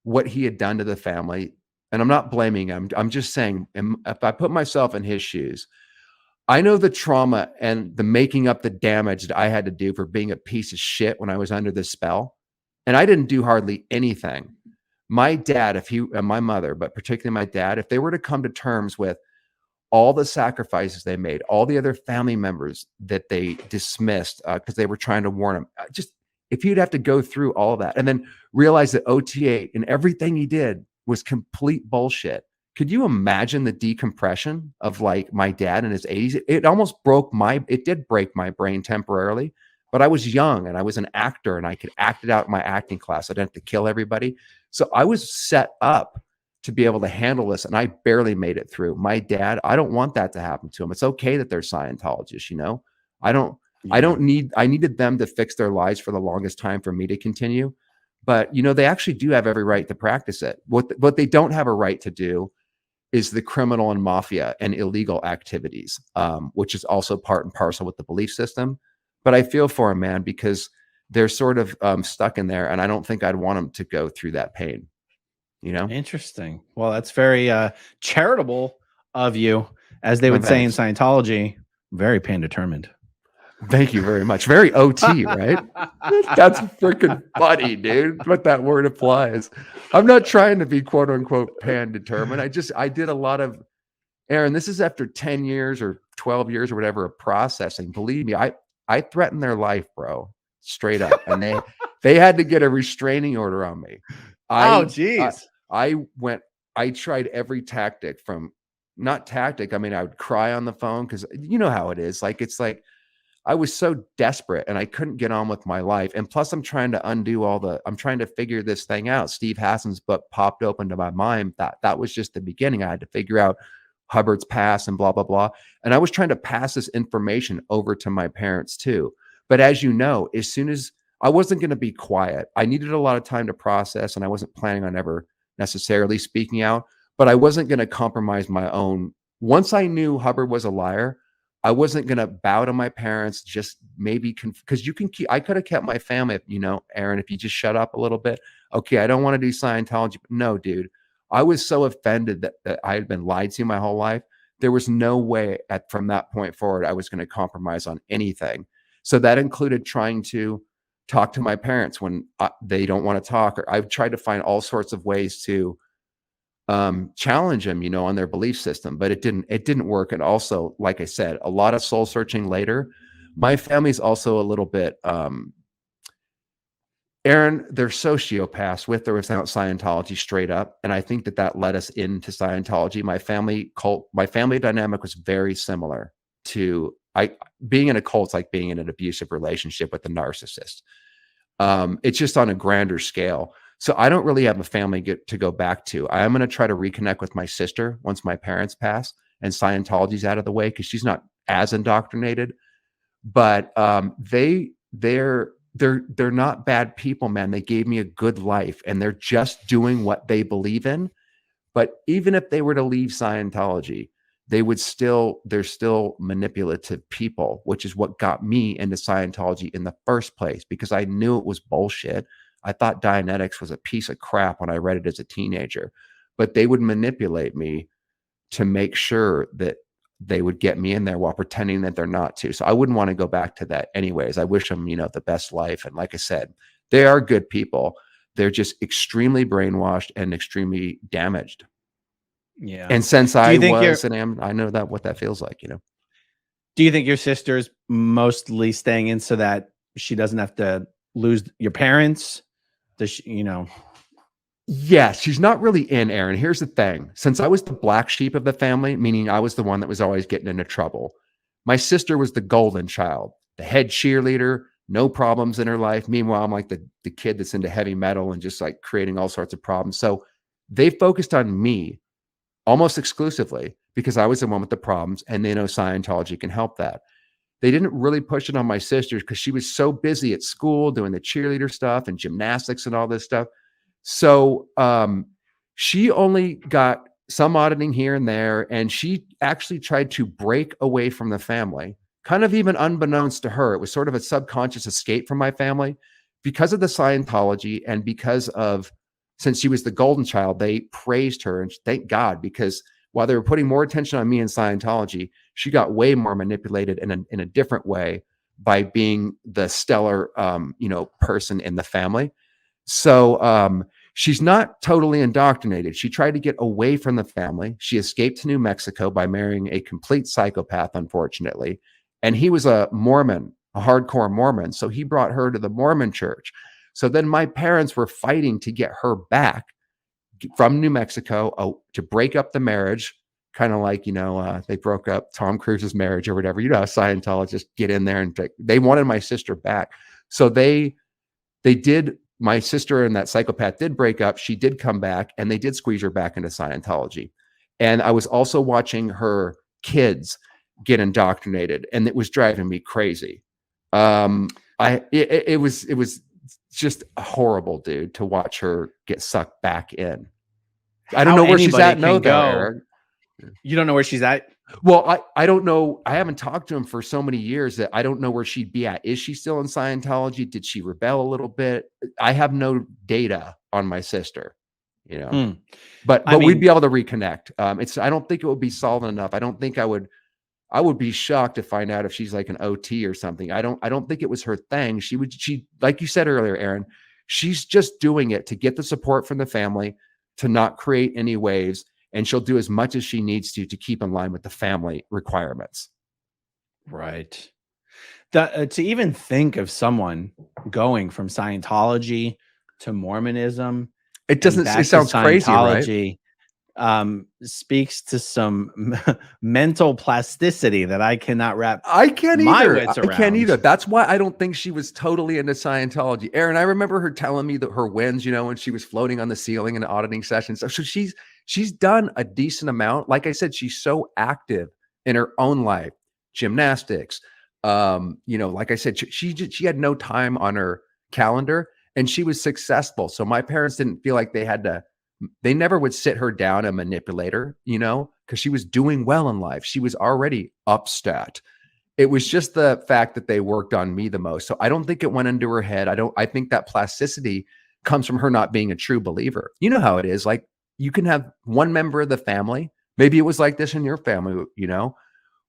what he had done to the family, and I'm not blaming him. I'm just saying, if I put myself in his shoes, I know the trauma and the making up the damage that I had to do for being a piece of shit when I was under this spell. and I didn't do hardly anything. My dad, if he and my mother, but particularly my dad, if they were to come to terms with all the sacrifices they made, all the other family members that they dismissed because they were trying to warn him, just if you'd have to go through all of that and then realize that OT8 and everything he did was complete bullshit. Could you imagine the decompression of like my dad in his 80s? It did break my brain temporarily, but I was young and I was an actor and I could act it out in my acting class. I didn't have to kill everybody. So I was set up to be able to handle this, and I barely made it through. My dad, I don't want that to happen to him. It's okay that they're Scientologists, you know. I needed them to fix their lives for the longest time for me to continue. But you know, they actually do have every right to practice it. What they don't have a right to do is the criminal and mafia and illegal activities, which is also part and parcel with the belief system. But I feel for them, man, because they're sort of stuck in there, and I don't think I'd want them to go through that pain. You know? Interesting. Well, that's very charitable of you, as they Well, would say in thanks. Scientology. Very pain determined. Thank you very much. Very OT, right? That's freaking funny, dude. What that word applies. I'm not trying to be quote unquote pan determined. I did a lot of, Aaron, this is after 10 years or 12 years or whatever of processing. Believe me, I threatened their life, bro. Straight up. And they had to get a restraining order on me. Geez. I tried every tactic from not tactic. I mean, I would cry on the phone because you know how it is. Like, it's like, I was so desperate and I couldn't get on with my life. And plus I'm trying to figure this thing out. Steve Hassan's book popped open to my mind. That was just the beginning. I had to figure out Hubbard's past and blah, blah, blah. And I was trying to pass this information over to my parents too. But as you know, as soon as I wasn't going to be quiet, I needed a lot of time to process and I wasn't planning on ever necessarily speaking out, but I wasn't going to compromise my own. Once I knew Hubbard was a liar, I wasn't going to bow to my parents, just maybe because I could have kept my family, you know, Aaron, if you just shut up a little bit. Okay, I don't want to do Scientology. But no, dude, I was so offended that I had been lied to my whole life. There was no way from that point forward, I was going to compromise on anything. So that included trying to talk to my parents when they don't want to talk, or I've tried to find all sorts of ways to challenge them, you know, on their belief system, but it didn't work. And also, like I said, a lot of soul searching later. My family's also a little bit, Aaron, they're sociopaths with or without Scientology straight up. And I think that led us into Scientology. My family dynamic was very similar to being in a cult's like being in an abusive relationship with a narcissist. It's just on a grander scale. So I don't really have a family to go back to. I am going to try to reconnect with my sister once my parents pass and Scientology's out of the way because she's not as indoctrinated. But they're not bad people, man. They gave me a good life and they're just doing what they believe in. But even if they were to leave Scientology, they're still manipulative people, which is what got me into Scientology in the first place, because I knew it was bullshit. I thought Dianetics was a piece of crap when I read it as a teenager, but they would manipulate me to make sure that they would get me in there while pretending that they're not to. So I wouldn't want to go back to that anyways. I wish them, you know, the best life. And like I said, they are good people. They're just extremely brainwashed and extremely damaged. Yeah. And since Do I you think was and am, I know what that feels like, you know. Do you think your sister's mostly staying in so that she doesn't have to lose your parents? Does she, you know? Yeah, she's not really in, Aaron. Here's the thing. Since I was the black sheep of the family, meaning I was the one that was always getting into trouble, my sister was the golden child, the head cheerleader, no problems in her life. Meanwhile, I'm like the kid that's into heavy metal and just like creating all sorts of problems. So they focused on me almost exclusively because I was the one with the problems, and they know Scientology can help that. They didn't really push it on my sister because she was so busy at school doing the cheerleader stuff and gymnastics and all this stuff. So she only got some auditing here and there, and she actually tried to break away from the family, kind of even unbeknownst to her. It was sort of a subconscious escape from my family because of the Scientology, and since she was the golden child, they praised her, and thank God, because while they were putting more attention on me in Scientology, she got way more manipulated in a different way by being the stellar, person in the family. So she's not totally indoctrinated. She tried to get away from the family. She escaped to New Mexico by marrying a complete psychopath, unfortunately. And he was a Mormon, a hardcore Mormon. So he brought her to the Mormon church. So then my parents were fighting to get her back from New Mexico to break up the marriage, kind of like, they broke up Tom Cruise's marriage or whatever. How Scientologists get in there and they wanted my sister back. So they did. My sister and that psychopath did break up. She did come back and they did squeeze her back into Scientology. And I was also watching her kids get indoctrinated, and it was driving me crazy. It was just horrible, dude, to watch her get sucked back in. I don't know where she's at. No, though, Eric. You don't know where she's at? Well, I don't know. I haven't talked to him for so many years that I don't know where she'd be at. Is she still in Scientology? Did she rebel a little bit? I have no data on my sister, but we'd be able to reconnect. I don't think it would be solid enough. I don't think I would be shocked to find out if she's like an OT or something. I don't think it was her thing. She like you said earlier, Aaron, she's just doing it to get the support from the family, to not create any waves. And she'll do as much as she needs to keep in line with the family requirements. Right. To even think of someone going from Scientology to Mormonism, it sounds crazy, right? Speaks to some mental plasticity that I cannot wrap. I can't either. That's why I don't think she was totally into Scientology. Aaron, I remember her telling me that her wins, when she was floating on the ceiling in auditing sessions. So she's done a decent amount. Like I said, she's so active in her own life, gymnastics. Like I said, she had no time on her calendar, and she was successful. So my parents didn't feel like they never would sit her down and manipulate her, because she was doing well in life. She was already upstat. It was just the fact that they worked on me the most. So I don't think it went into her head. I think that plasticity comes from her not being a true believer. You know how it is. Like, you can have one member of the family. Maybe it was like this in your family,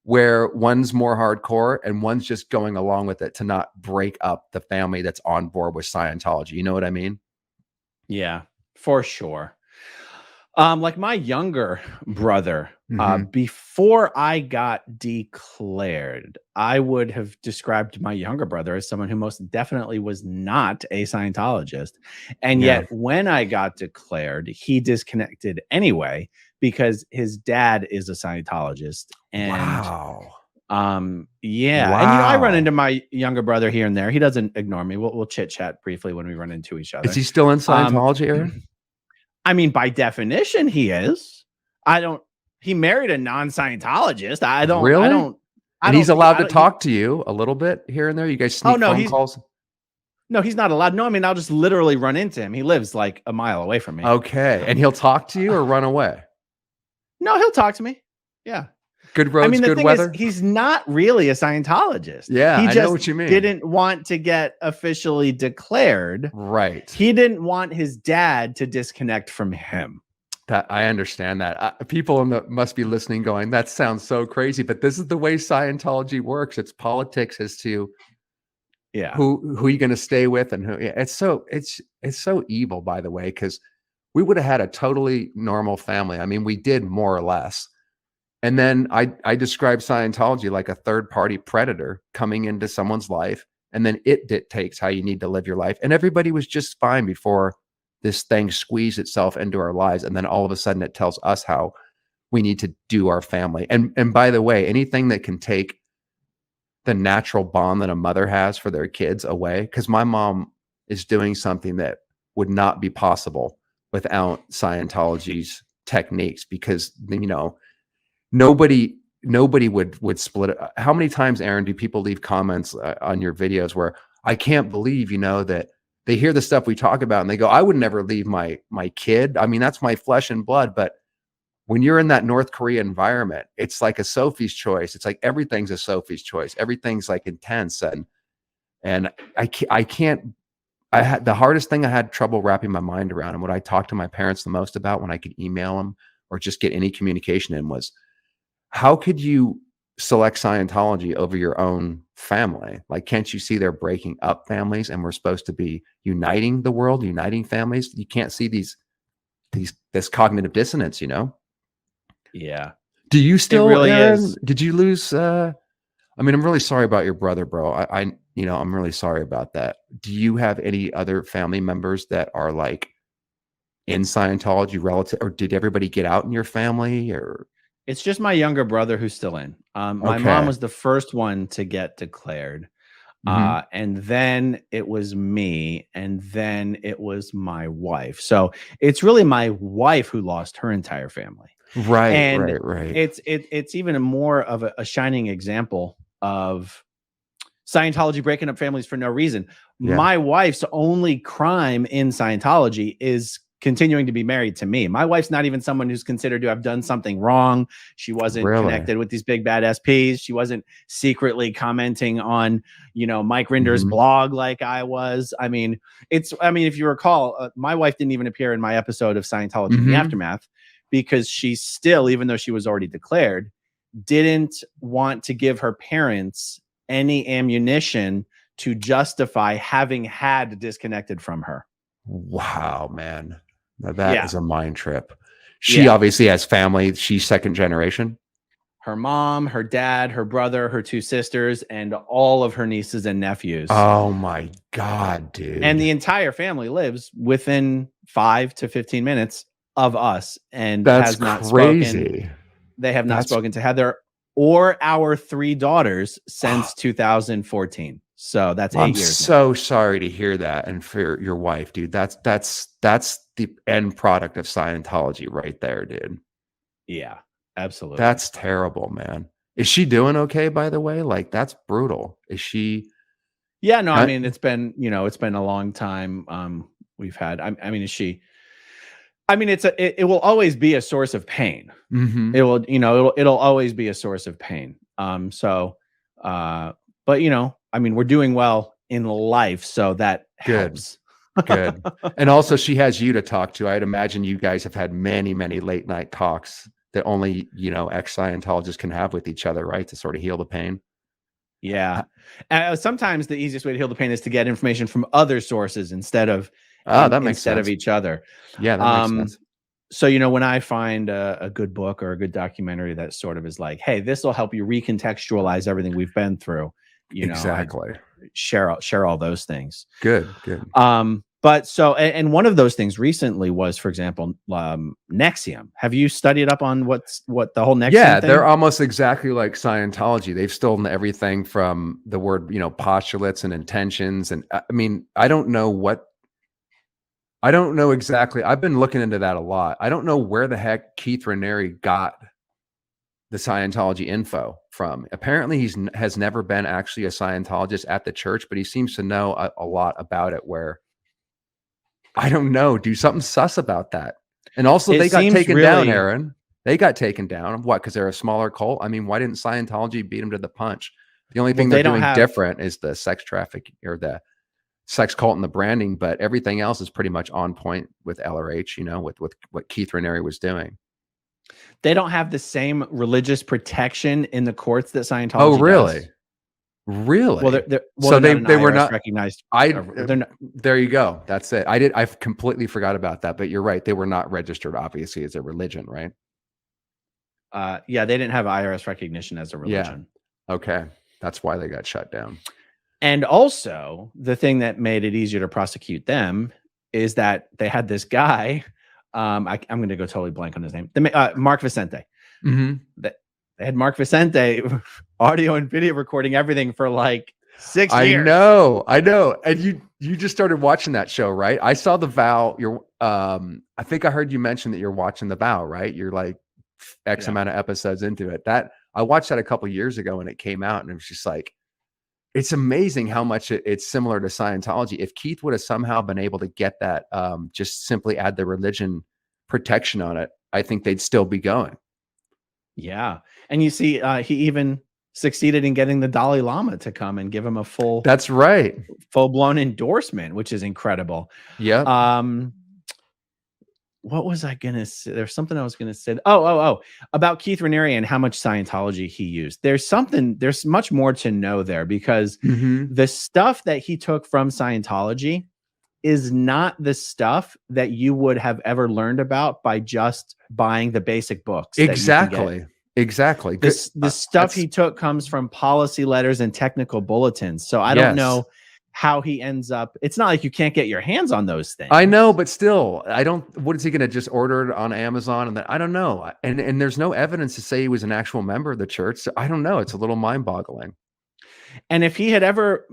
where one's more hardcore and one's just going along with it to not break up the family that's on board with Scientology. You know what I mean? Yeah, for sure. Like my younger brother, before I got declared, I would have described my younger brother as someone who most definitely was not a Scientologist. And yet when I got declared, he disconnected anyway, because his dad is a Scientologist. And wow. Yeah. Wow. And I run into my younger brother here and there. He doesn't ignore me. We'll chit chat briefly when we run into each other. Is he still in Scientology, Aaron? I mean, by definition, he is. He married a non-Scientologist. Really? And he's allowed to talk to you a little bit here and there. You guys sneak phone calls? No, he's not allowed. No, I mean, I'll just literally run into him. He lives like a mile away from me. Okay. And he'll talk to you or run away? No, he'll talk to me. Yeah. Good roads, good weather. He's not really a Scientologist. Yeah, I know what you mean. Didn't want to get officially declared. Right. He didn't want his dad to disconnect from him. That I understand that. People must be listening going, that sounds so crazy, but this is the way Scientology works. It's politics as to who you're going to stay with, and who. It's so evil, by the way, because we would have had a totally normal family. I mean, we did more or less. And then I describe Scientology like a third-party predator coming into someone's life, and then it dictates how you need to live your life. And everybody was just fine before this thing squeezed itself into our lives, and then all of a sudden it tells us how we need to do our family. And by the way, anything that can take the natural bond that a mother has for their kids away, because my mom is doing something that would not be possible without Scientology's techniques, because nobody would split it. How many times, Aaron, do people leave comments on your videos where I can't believe, that they hear the stuff we talk about and they go, I would never leave my kid. I mean, that's my flesh and blood. But when you're in that North Korea environment, it's like a Sophie's choice. It's like everything's a Sophie's choice. Everything's like intense. And I had the hardest thing I had trouble wrapping my mind around, and what I talked to my parents the most about when I could email them or just get any communication in, was how could you select Scientology over your own family. Like, can't you see they're breaking up families, and we're supposed to be uniting the world, uniting families? You can't see this cognitive dissonance, you know? Yeah, Do you it still, really Aaron? is. Did you lose? I mean, I'm really sorry about your brother, bro. I'm really sorry about that. Do you have any other family members that are like in Scientology relative, or did everybody get out in your family? Or It's just my younger brother who's still in. My mom okay, was the first one to get declared. hmm And then it was me, and then it was my wife. So it's really my wife who lost her entire family. right, And right, right. it's even a more of a shining example of Scientology breaking up families for no reason. Yeah, My wife's only crime in Scientology is continuing to be married to me. My wife's not even someone who's considered to have done something wrong. She wasn't really. connected with these big bad SPs. She wasn't secretly commenting on, Mike Rinder's hmm blog like I was. I mean, if you recall, my wife didn't even appear in my episode of Scientology in the hmm Aftermath because she still, even though she was already declared, didn't want to give her parents any ammunition to justify having had disconnected from her. Wow, man. Now that Yeah. is a mind trip. She Yeah. obviously has family. She's second generation. Her mom, her dad, her brother, her two sisters, and all of her nieces and nephews. Oh my God, And the dude. entire family lives within 5 to 15 minutes of us and That's has not spoken. crazy. They have not That's spoken to Heather or our 3 daughters since 2014. So that's I'm 8 years now. so sorry to hear that, and for your wife, dude. That's the end product of Scientology right there, dude. Yeah, absolutely. That's terrible, man. Is she doing okay, by the way? Like, that's brutal. Is she Yeah, no, I not? mean, it's been a long time. We've had, I mean, is she, I mean, it will always be a source of pain. Hmm. It will, it'll always be a source of pain. But I mean, we're doing well in life, so that Good, helps. good. And also, she has you to talk to. I'd imagine you guys have had many, many late night talks that only, ex Scientologists can have with each other, right? To sort of heal the pain. Yeah. Sometimes the easiest way to heal the pain is to get information from other sources Ah, that makes instead of sense. each other. Yeah, that makes Um, sense. so when I find a good book or a good documentary that sort of is like, hey, this will help you recontextualize everything we've been through, I Exactly. share all those things. Good, good. But so, and one of those things recently was, for example, Nexium. Have you studied up on what the whole Yeah, Nexium they're thing? almost exactly like Scientology. They've stolen everything from the word, postulates and intentions. And I mean, I don't know exactly. I've been looking into that a lot. I don't know where the heck Keith Raniere got the Scientology info from. Apparently, has never been actually a Scientologist at the church, but he seems to know a lot about it. Where I don't know, do something sus about that. And also, It they got seems taken down, really Aaron. They got taken down. What? Because they're a smaller cult. I mean, why didn't Scientology beat them to the punch? The only well. thing they're They don't doing have different is the sex traffic or the sex cult and the branding, but everything else is pretty much on point with LRH, with what Keith Raniere was doing. they don't have the same religious protection in the courts that Oh, Scientology really? does. Well, Really? they're So not an they were IRS not. recognized. I They're not. There you go. That's it. I completely forgot about that, but you're right. They were not registered, obviously, as a religion, right? Yeah, they didn't have IRS recognition as a Yeah. religion. Okay. That's why they got shut down. And also, the thing that made it easier to prosecute them is that they had this guy. I'm going to go totally blank on his name. Mark Vicente. Mhm. That they had Mark Vicente audio and video recording everything for like 6 I years. I know. And you just started watching that show, right? I saw The Vow. I think I heard you mention that you're watching The Vow, right? You're like X Yeah. amount of episodes into it. That I watched that a couple years ago when it came out, and it was just like, it's amazing how much it's similar to Scientology. If Keith would have somehow been able to get that, just simply add the religion protection on it, I think they'd still be going. Yeah. And you see, he even succeeded in getting the Dalai Lama to come and give him a That's right. full blown endorsement, which is incredible. Yep. Um, what was I gonna say? There's something I was gonna say. Oh, about Keith Raniere and how much Scientology he used. There's much more to know there, because Mm-hmm. the stuff that he took from Scientology is not the stuff that you would have ever learned about by just buying the basic books that you can get. Exactly. Good. The stuff he took comes from policy letters and technical bulletins. So I don't Yes. know how he ends up. It's not like you can't get your hands on those I know, things. but still, I don't. What is he going to just order it on Amazon? And then I don't know. And there's no evidence to say he was an actual member of the church. So I don't know. It's a little mind boggling. And if he had ever,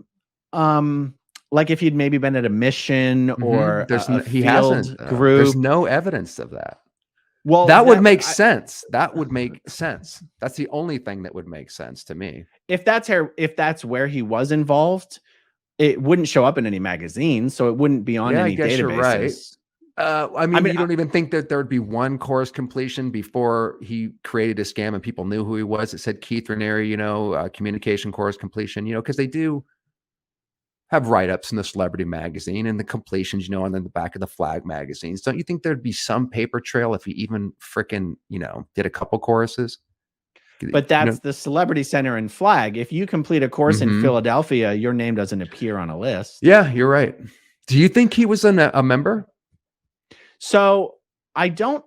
like if he'd maybe been at a mission or a He hasn't. field There's group, no evidence of that. well, That would make sense. That would make sense. That's the only thing that would make sense to me. if that's where he was involved, it wouldn't show up in any magazine, so it wouldn't be on Yeah, I any guess you're right. databases. I mean, you don't even think that there would be one course completion before he created a scam and people knew who he was. It said Keith Raniere, communication course completion, because they do have write-ups in the celebrity magazine and the completions, and then the back of the flag magazines. Don't you think there'd be some paper trail if he even fricking, did a couple courses? But that's the Celebrity Center and Flag. If you complete a course in Philadelphia, your name doesn't appear on a list. Yeah, you're right. Do you think he was a member? So I don't,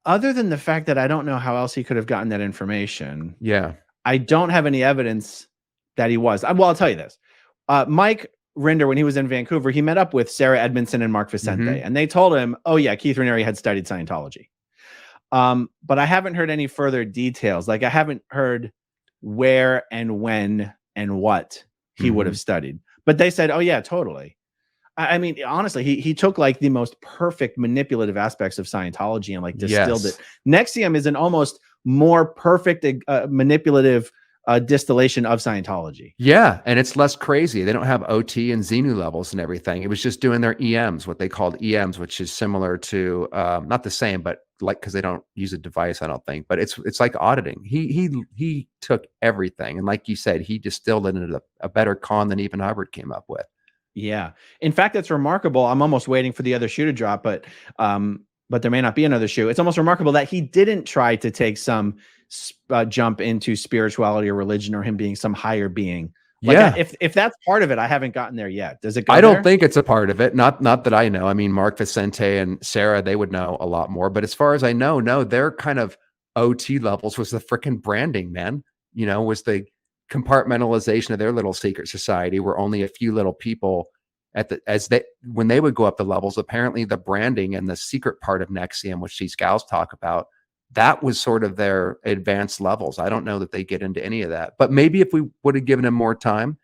other than the fact that I don't know how else he could have gotten that information. Yeah. I don't have any evidence that he was. Well, I'll tell you this. Mike Rinder, when he was in Vancouver, he met up with Sarah Edmondson and Mark Vicente, and they told him, oh yeah, Keith Raniere had studied Scientology. But I haven't heard any further details. Like I haven't heard where and when and what he would have studied. But they said, oh yeah, totally. I mean, honestly, he took like the most perfect manipulative aspects of Scientology and like distilled it. NXIVM is an almost more perfect manipulative distillation of Scientology. Yeah, and it's less crazy. They don't have OT and Xenu levels and everything. It was just doing their EMs, what they called EMs, which is similar to not the same, but like because they don't use a device, I don't think. But it's like auditing. He took everything, and like you said, he distilled it into a better con than even Hubbard came up with. Yeah, in fact, that's remarkable. I'm almost waiting for the other shoe to drop, but there may not be another shoe. It's almost remarkable that he didn't try to take some jump into spirituality or religion or him being some higher being. Like if that's part of it, I haven't gotten there yet. Does it go I don't there? think it's a part of it. Not that I know. I mean, Mark Vicente and Sarah, they would know a lot more. But as far as I know, no, their kind of OT levels was the freaking branding, man. Was the compartmentalization of their little secret society where only a few little people when they would go up the levels, apparently the branding and the secret part of NXIVM, which these gals talk about, that was sort of their advanced levels. I don't know that they get into any of that, but maybe if we would have given him more time,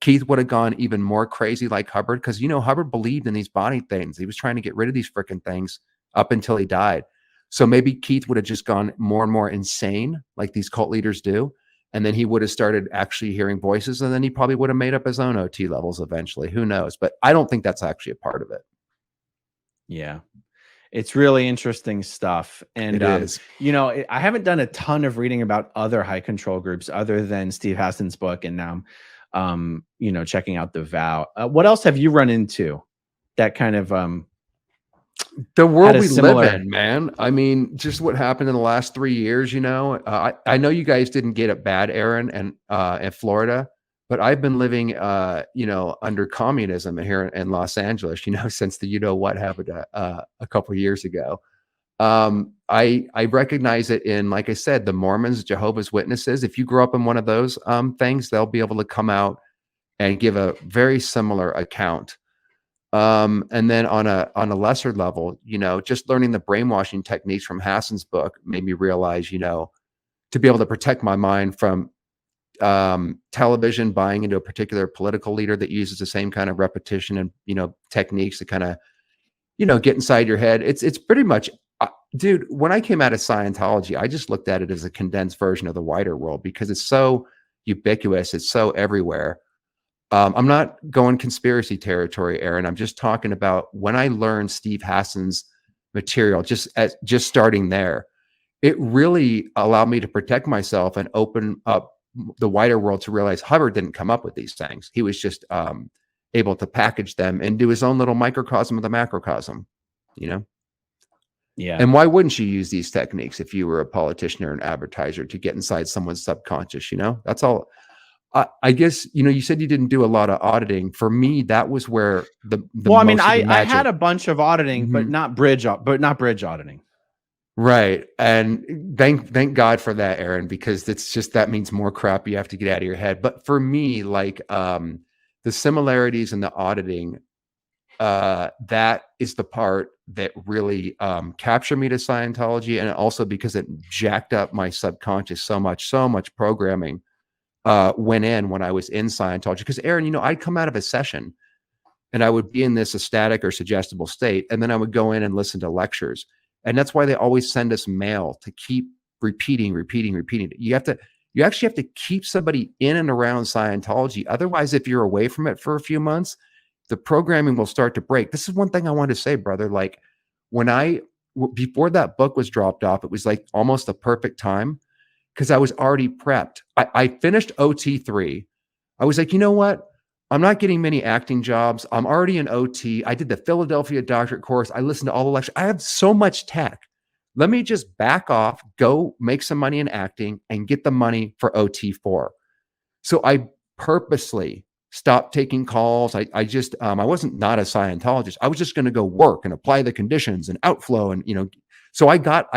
Keith would have gone even more crazy like Hubbard. Cause Hubbard believed in these body things. He was trying to get rid of these freaking things up until he died. So maybe Keith would have just gone more and more insane like these cult leaders do. And then he would have started actually hearing voices, and then he probably would have made up his own OT levels eventually. Who knows? But I don't think that's actually a part of it. Yeah. It's really interesting stuff. And, it is. I haven't done a ton of reading about other high control groups other than Steve Hassan's book. And now I'm, checking out The Vow. What else have you run into that kind of, the world we live in, man. I mean, just what happened in the last 3 years, I know you guys didn't get it bad, Aaron, and in Florida, but I've been living, under communism here in Los Angeles, since the what happened a couple of years ago. I recognize it in, like I said, the Mormons, Jehovah's Witnesses. If you grow up in one of those things, they'll be able to come out and give a very similar account. And then on a lesser level, just learning the brainwashing techniques from Hassan's book made me realize, to be able to protect my mind from television, buying into a particular political leader that uses the same kind of repetition and, techniques to kind of, get inside your head. It's pretty much, dude, when I came out of Scientology, I just looked at it as a condensed version of the wider world because it's so ubiquitous. It's so everywhere. I'm not going conspiracy territory, Aaron. I'm just talking about when I learned Steve Hassan's material, just starting there, it really allowed me to protect myself and open up the wider world to realize Hubbard didn't come up with these things. He was just able to package them and do his own little microcosm of the macrocosm, Yeah. And why wouldn't you use these techniques if you were a politician or an advertiser to get inside someone's subconscious? That's all. I guess, you said you didn't do a lot of auditing. For me, that was where the Well, I mean, most of the I had magic. a bunch of auditing, but Mhm. not bridge auditing. Right. And thank God for that, Aaron, because it's just, that means more crap you have to get out of your head. But for me, like, the similarities in the auditing, that is the part that really captured me to Scientology. And also because it jacked up my subconscious so much programming went in when I was in Scientology. Because Aaron, I'd come out of a session and I would be in this ecstatic or suggestible state, and then I would go in and listen to lectures. And that's why they always send us mail to keep repeating. You actually have to keep somebody in and around Scientology. Otherwise, if you're away from it for a few months, the programming will start to break. This is one thing I wanted to say, brother. Like, before that book was dropped off, it was like almost a perfect time because I was already prepped. I finished OT3. I was like, you know what? I'm not getting many acting jobs. I'm already in OT. I did the Philadelphia doctorate course. I listened to all the lectures. I have so much tech. Let me just back off, go make some money in acting, and get the money for OT4. So I purposely stopped taking calls. I wasn't not a Scientologist. I was just going to go work and apply the conditions and outflow. And, so I got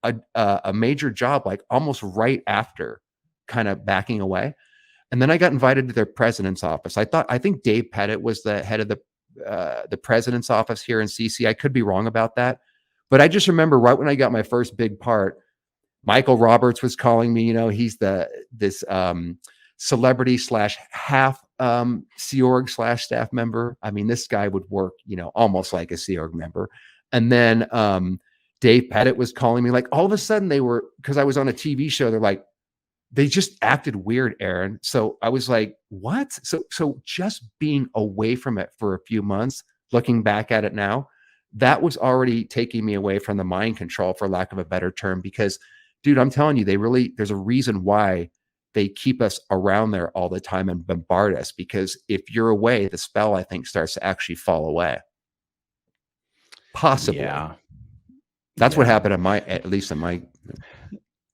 a major job, like almost right after kind of backing away. And then I got invited to their president's office. I think Dave Pettit was the head of the president's office here in CC. I could be wrong about that, but I just remember right when I got my first big part, Michael Roberts was calling me. He's this celebrity / half Sea Org / staff member. I mean, this guy would work, almost like a Sea Org member. And then Dave Pettit was calling me. Like, all of a sudden because I was on a TV show, they're like, they just acted weird, Aaron. So I was like, what? So just being away from it for a few months, looking back at it now, that was already taking me away from the mind control, for lack of a better term, because, dude, I'm telling you, there's a reason why they keep us around there all the time and bombard us, because if you're away, the spell, I think, starts to actually fall away. Possibly. Yeah. That's what happened at least in my.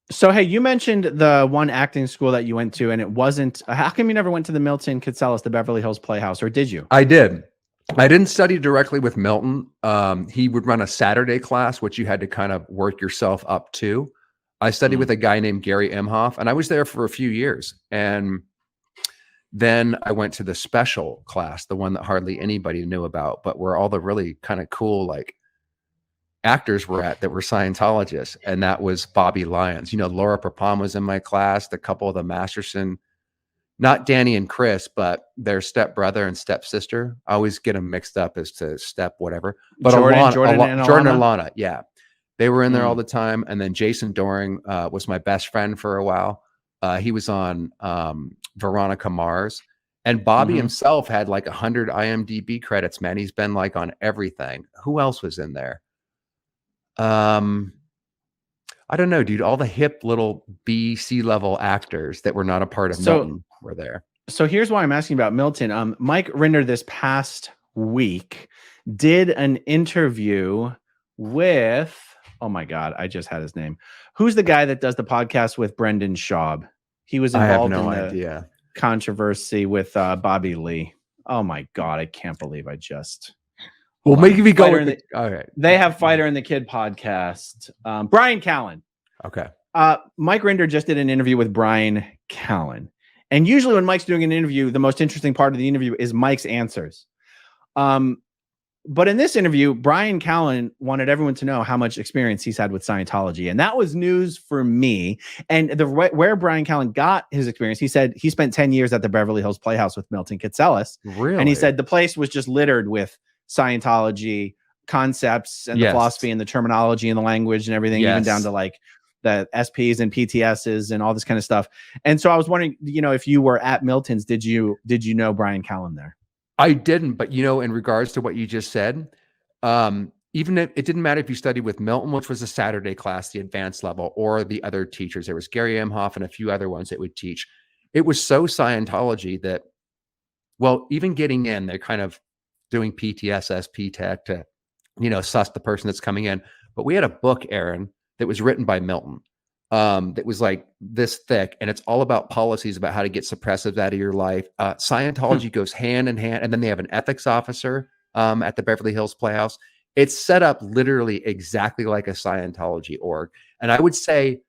So, hey, you mentioned the one acting school that you went to, and it wasn't. How come you never went to the Milton Kitselis, the Beverly Hills Playhouse, or did you? I did. I didn't study directly with Milton. He would run a Saturday class, which you had to kind of work yourself up to. I studied with a guy named Gary Imhoff, and I was there for a few years. And then I went to the special class, the one that hardly anybody knew about, but where all the really kind of cool, like, actors were at that were Scientologists, and that was Bobby Lyons. Laura Prapon was in my class, the couple of the Masterson, not Danny and Chris, but their stepbrother and stepsister. I always get them mixed up as to step whatever. But Jordan and Alana, yeah. They were in there all the time. And then Jason Doring was my best friend for a while. He was on Veronica Mars. And Bobby himself had like 100 IMDb credits, man. He's been like on everything. Who else was in there? I don't know, dude. All the hip little B, C level actors that were not a part of Milton were there. So here's why I'm asking about Milton. Mike Rinder this past week did an interview with, oh my God, I just had his name. Who's the guy that does the podcast with Brendan Schaub? He was involved in the controversy with Bobby Lee. Oh my God, I can't believe I just. Well, maybe we go with all right. They have Fighter and the Kid podcast. Brian Callen. Okay. Mike Rinder just did an interview with Brian Callen. And usually when Mike's doing an interview, the most interesting part of the interview is Mike's answers. But in this interview, Brian Callen wanted everyone to know how much experience he's had with Scientology. And that was news for me. And where Brian Callen got his experience, he said he spent 10 years at the Beverly Hills Playhouse with Milton Kitselis. Really? And he said the place was just littered with Scientology concepts and the philosophy and the terminology and the language and everything, even down to like the SPs and PTSs and all this kind of stuff. And so I was wondering, if you were at Milton's, did you know Brian Callen there? I didn't, but in regards to what you just said, even if it didn't matter if you studied with Milton, which was a Saturday class, the advanced level, or the other teachers, there was Gary Imhoff and a few other ones that would teach. It was so Scientology that, well, even getting in, they're kind of doing PTS, SP Tech to, suss the person that's coming in. but we had a book, Aaron, that was written by Milton. That was like this thick, and it's all about policies about how to get suppressives out of your life. Scientology goes hand in hand, and then they have an ethics officer at the Beverly Hills Playhouse. It's set up literally exactly like a Scientology org. And I would say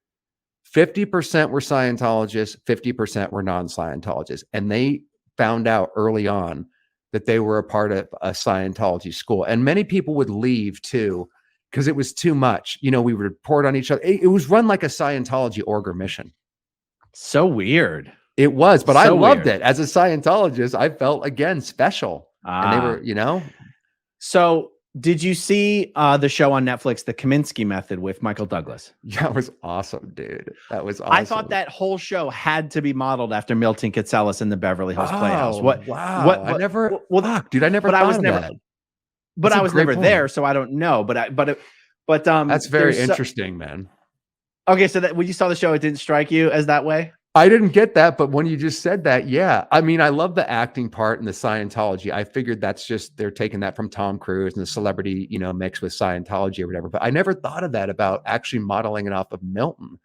50% were Scientologists, 50% were non-Scientologists. And they found out early on that they were a part of a Scientology school. And many people would leave too, because it was too much. You know, we would report on each other. It was run like a Scientology org or mission. So weird. It was, but So I loved weird. it. As a Scientologist, I felt, again, special. And they were, you know. So did you see the show on Netflix, The Kaminsky Method with Michael Douglas? That was awesome, dude. That was awesome. I thought that whole show had to be modeled after Milton Katselas in the Beverly Hills Playhouse. Wow. What? I never. Well, fuck, dude. I never. But thought I was of never. that. But That's I a was great never point. there, so I don't know. But That's very interesting, man. Okay, so that when you saw the show, it didn't strike you as that way? I didn't get that, but when you just said that, yeah. I mean, I love the acting part and the Scientology. I figured that's just they're taking that from Tom Cruise and the celebrity, you know, mixed with Scientology or whatever. But I never thought of that about actually modeling it off of Milton.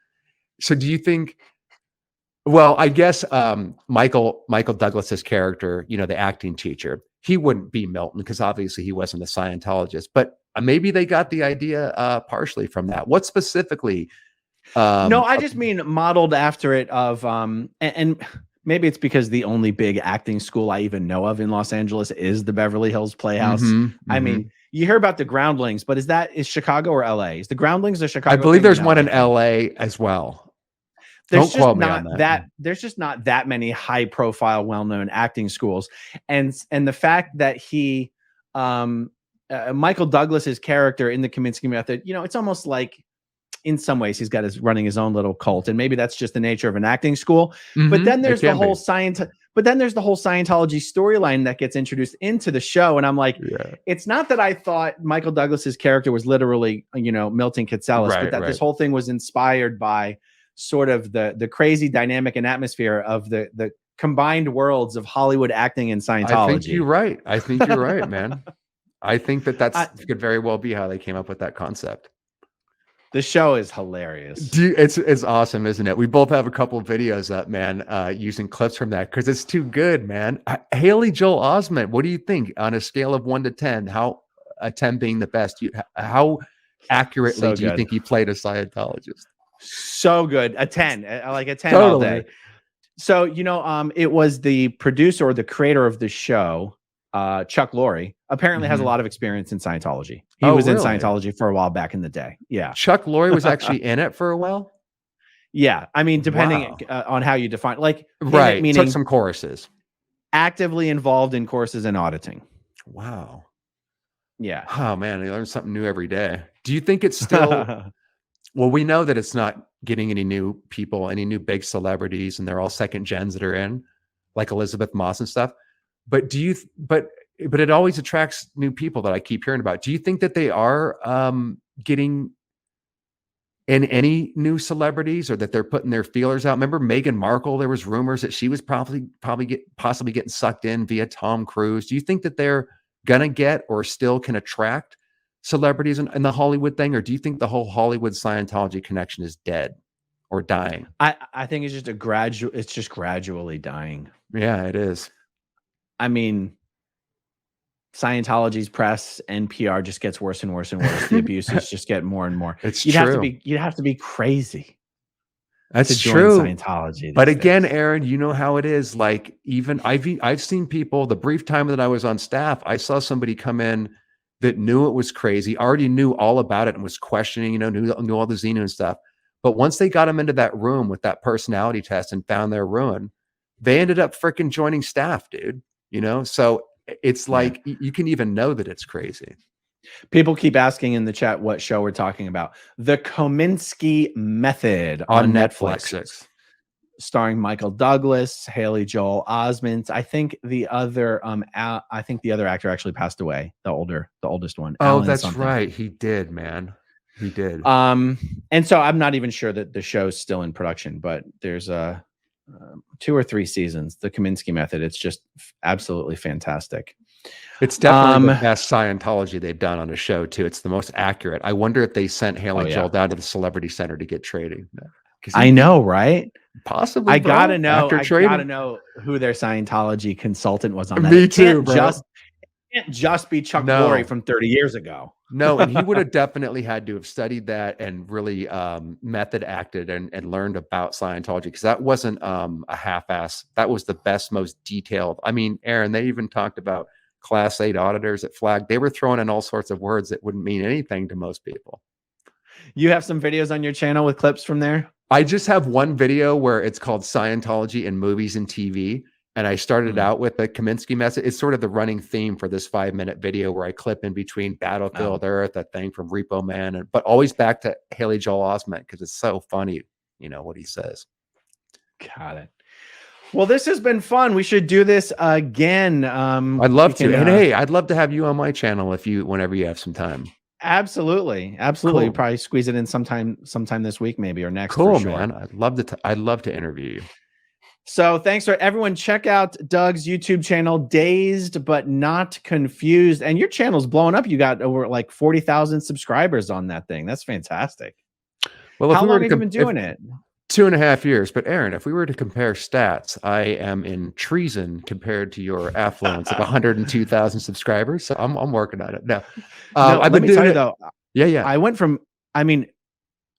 So do you think? Well, I guess Michael Douglas's character, you know, the acting teacher, he wouldn't be Milton because obviously he wasn't a Scientologist. But maybe they got the idea partially from that. What specifically? No, I just mean modeled after it of and maybe it's because the only big acting school I even know of in Los Angeles is the Beverly Hills Playhouse. I mean, you hear about the Groundlings, but is Chicago or LA? Is the Groundlings a Chicago? I believe there's one in LA? LA as well. There's Don't quote just me on not that. there's just not that many high profile, well-known acting schools. And the fact that he Michael Douglas's character in the Kaminsky Method, you know, it's almost like in some ways he's got running his own little cult, and maybe that's just the nature of an acting school. But then there's the whole Scientology storyline that gets introduced into the show, and I'm like, it's not that I thought Michael Douglas's character was literally, you know, Milton Katselas, but that this whole thing was inspired by sort of the crazy dynamic and atmosphere of the combined worlds of Hollywood acting and Scientology. I think you're right. I think you're right, man. I think that could very well be how they came up with that concept. The show is hilarious. Dude, it's awesome, isn't it? We both have a couple of videos up, man, using clips from that because it's too good, man. Haley Joel Osment, what do you think on a scale of 1 to 10? How 10 being the best? How accurately do you think he played a Scientologist? So good, a 10, like a 10 totally. all day. So you know, it was the producer or the creator of the show, Chuck Lorre, apparently has a lot of experience in Scientology. He was in Scientology for a while back in the day. Yeah. Chuck Lorre was actually in it for a while. Yeah. I mean, depending on how you define, like, right. Meaning took some courses, actively involved in courses and auditing. Wow. Yeah. Oh man, you learn something new every day. Do you think it's still, well, we know that it's not getting any new people, any new big celebrities, and they're all second gens that are in, like Elizabeth Moss and stuff. But but it always attracts new people that I keep hearing about. Do you think that they are getting in any new celebrities, or that they're putting their feelers out? Remember Meghan Markle? There was rumors that she was possibly getting sucked in via Tom Cruise. Do you think that they're gonna get or still can attract celebrities in the Hollywood thing, or do you think the whole Hollywood Scientology connection is dead or dying? I think it's just it's just gradually dying. Yeah, it is. I mean, Scientology's press and PR just gets worse and worse and worse. The abuses just get more and more. You'd have to be crazy. That's true. Scientology. But again, Aaron, you know how it is. Like, even I've seen people, the brief time that I was on staff, I saw somebody come in that knew it was crazy, already knew all about it and was questioning, you know, knew all the Xenu and stuff. But once they got them into that room with that personality test and found their ruin, they ended up freaking joining staff, dude. You know, so it's like you can even know that it's crazy. People keep asking in the chat what show we're talking about. The Kaminsky Method on Netflix, starring Michael Douglas, Haley Joel Osment. I think the other actor actually passed away. The oldest one. Oh, that's right. He did, man. He did. And so I'm not even sure that the show's still in production, but there's 2 or 3 seasons. The Kaminsky Method. It's just absolutely fantastic. It's definitely the best Scientology they've done on a show too. It's the most accurate. I wonder if they sent Haley Joel down to the Celebrity Center to get trading. I know, right? Possibly, I bro. gotta know. After I trading, gotta know who their Scientology consultant was on that. Me too, bro. It can't just be Chuck Lorre from 30 years ago. No, and he would have definitely had to have studied that and really method acted and learned about Scientology, because that wasn't a half-ass. That was the best, most detailed. I mean, Aaron, they even talked about Class 8 auditors at Flag. They were throwing in all sorts of words that wouldn't mean anything to most people. You have some videos on your channel with clips from there? I just have one video where it's called Scientology in Movies and TV. And I started out with the Kaminsky message. It's sort of the running theme for this 5-minute video where I clip in between Battlefield Earth, that thing from Repo Man, but always back to Haley Joel Osment, because it's so funny, you know, what he says. Got it. Well, this has been fun. We should do this again. I'd love to. And hey, I'd love to have you on my channel whenever you have some time. Absolutely. Absolutely. Cool. Probably squeeze it in sometime this week, maybe, or next. Cool, man. I'd love to interview you. So thanks for everyone. Check out Doug's YouTube channel, Dazed But Not Confused. And your channel's blowing up. You got over like 40,000 subscribers on that thing. That's fantastic. Well, how long have you been doing it? 2.5 years. But Aaron, if we were to compare stats, I am in treason compared to your affluence of 102,000 subscribers. So I'm working on it now. Let me tell you though. Yeah. I went from,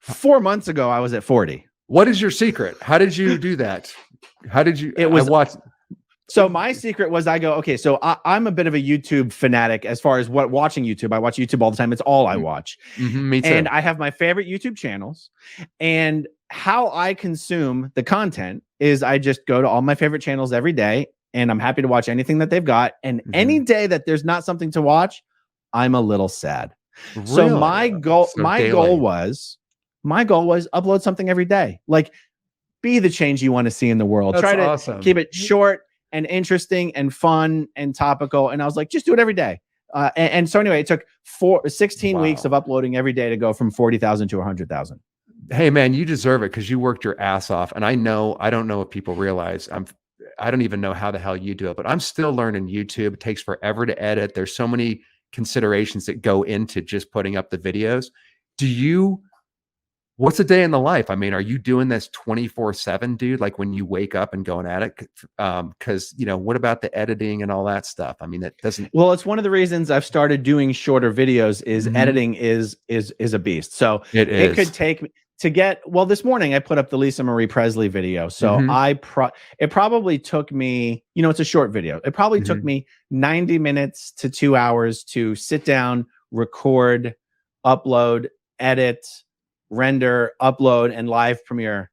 4 months ago, I was at 40. What is your secret? How did you do that? How did you? So my secret was so I'm a bit of a YouTube fanatic as far as watching YouTube. I watch YouTube all the time. It's all I watch. Me too. And I have my favorite YouTube channels. And how I consume the content is I just go to all my favorite channels every day, and I'm happy to watch anything that they've got. And any day that there's not something to watch, I'm a little sad. Really? So my goal was upload something every day. Like, be the change you want to see in the world. That's Try to awesome. Keep it short and interesting and fun and topical. And I was like, just do it every day. And so anyway, it took 16 weeks of uploading every day to go from 40,000 to 100,000. Hey man, you deserve it, because you worked your ass off. And I don't know if people realize, I don't even know how the hell you do it, but I'm still learning YouTube. It takes forever to edit. There's so many considerations that go into just putting up the videos. What's a day in the life? I mean, are you doing this 24/7, dude? Like when you wake up and going at it? Because, what about the editing and all that stuff? I mean, that doesn't. Well, it's one of the reasons I've started doing shorter videos is editing is a beast. So it could take me to get, this morning I put up the Lisa Marie Presley video. So it probably took me, it's a short video. It probably took me 90 minutes to 2 hours to sit down, record, upload, edit, render, upload, and live premiere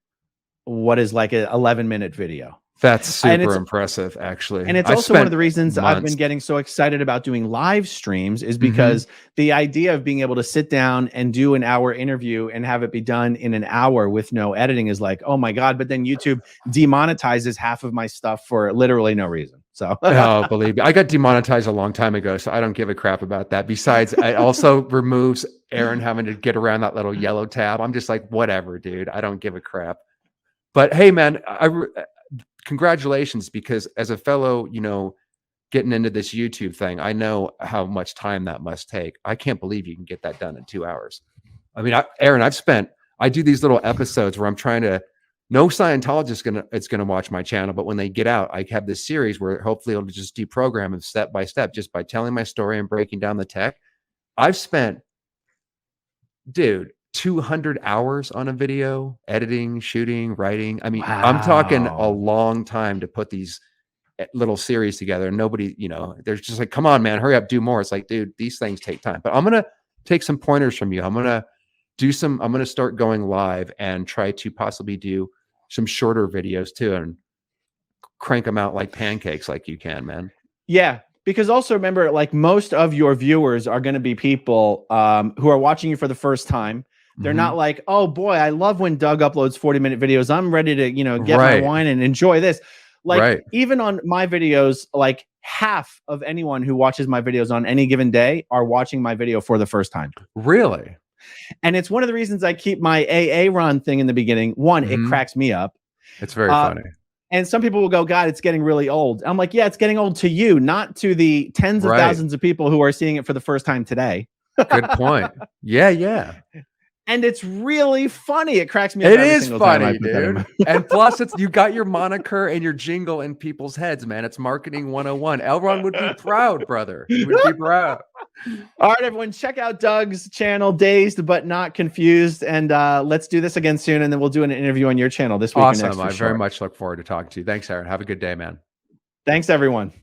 what is like an 11-minute video. That's super impressive, actually. And it's also one of the reasons I've been getting so excited about doing live streams is because the idea of being able to sit down and do an hour interview and have it be done in an hour with no editing is like, oh my God. But then YouTube demonetizes half of my stuff for literally no reason. So oh, believe me, I got demonetized a long time ago, so I don't give a crap about that. Besides, it also removes Aaron having to get around that little yellow tab. I'm just like, whatever, dude. I don't give a crap. But hey, man, congratulations, because as a fellow, getting into this YouTube thing, I know how much time that must take. I can't believe you can get that done in 2 hours. I mean, Aaron, I do these little episodes where I'm trying to, no Scientologist is gonna watch my channel, but when they get out, I have this series where hopefully it'll just deprogram them step by step, just by telling my story and breaking down the tech. I've spent, dude, 200 hours on a video, editing, shooting, writing. I mean, I'm talking a long time to put these little series together. And nobody, they're just like, come on, man, hurry up, do more. It's like, dude, these things take time. But I'm going to take some pointers from you. I'm going to start going live and try to possibly do some shorter videos too, and crank them out like pancakes like you can, man. Yeah. Because also remember, like, most of your viewers are going to be people who are watching you for the first time. They're not like, oh boy, I love when Doug uploads 40-minute videos. I'm ready to, get my wine and enjoy this. Like even on my videos, like half of anyone who watches my videos on any given day are watching my video for the first time. Really? And it's one of the reasons I keep my AA run thing in the beginning. One, it cracks me up. It's very funny. And some people will go, God, it's getting really old. I'm like, yeah, it's getting old to you, not to the tens of Right. thousands of people who are seeing it for the first time today. Good point. Yeah, yeah. And it's really funny. It cracks me up It every is single time I funny, put that in dude. my And plus, you got your moniker and your jingle in people's heads, man. It's marketing 101. Elron would be proud, brother. He would be proud. All right, everyone, check out Doug's channel, Dazed But Not Confused. And let's do this again soon. And then we'll do an interview on your channel this week or next. Awesome. I very much look forward to talking to you. Thanks, Aaron. Have a good day, man. Thanks, everyone.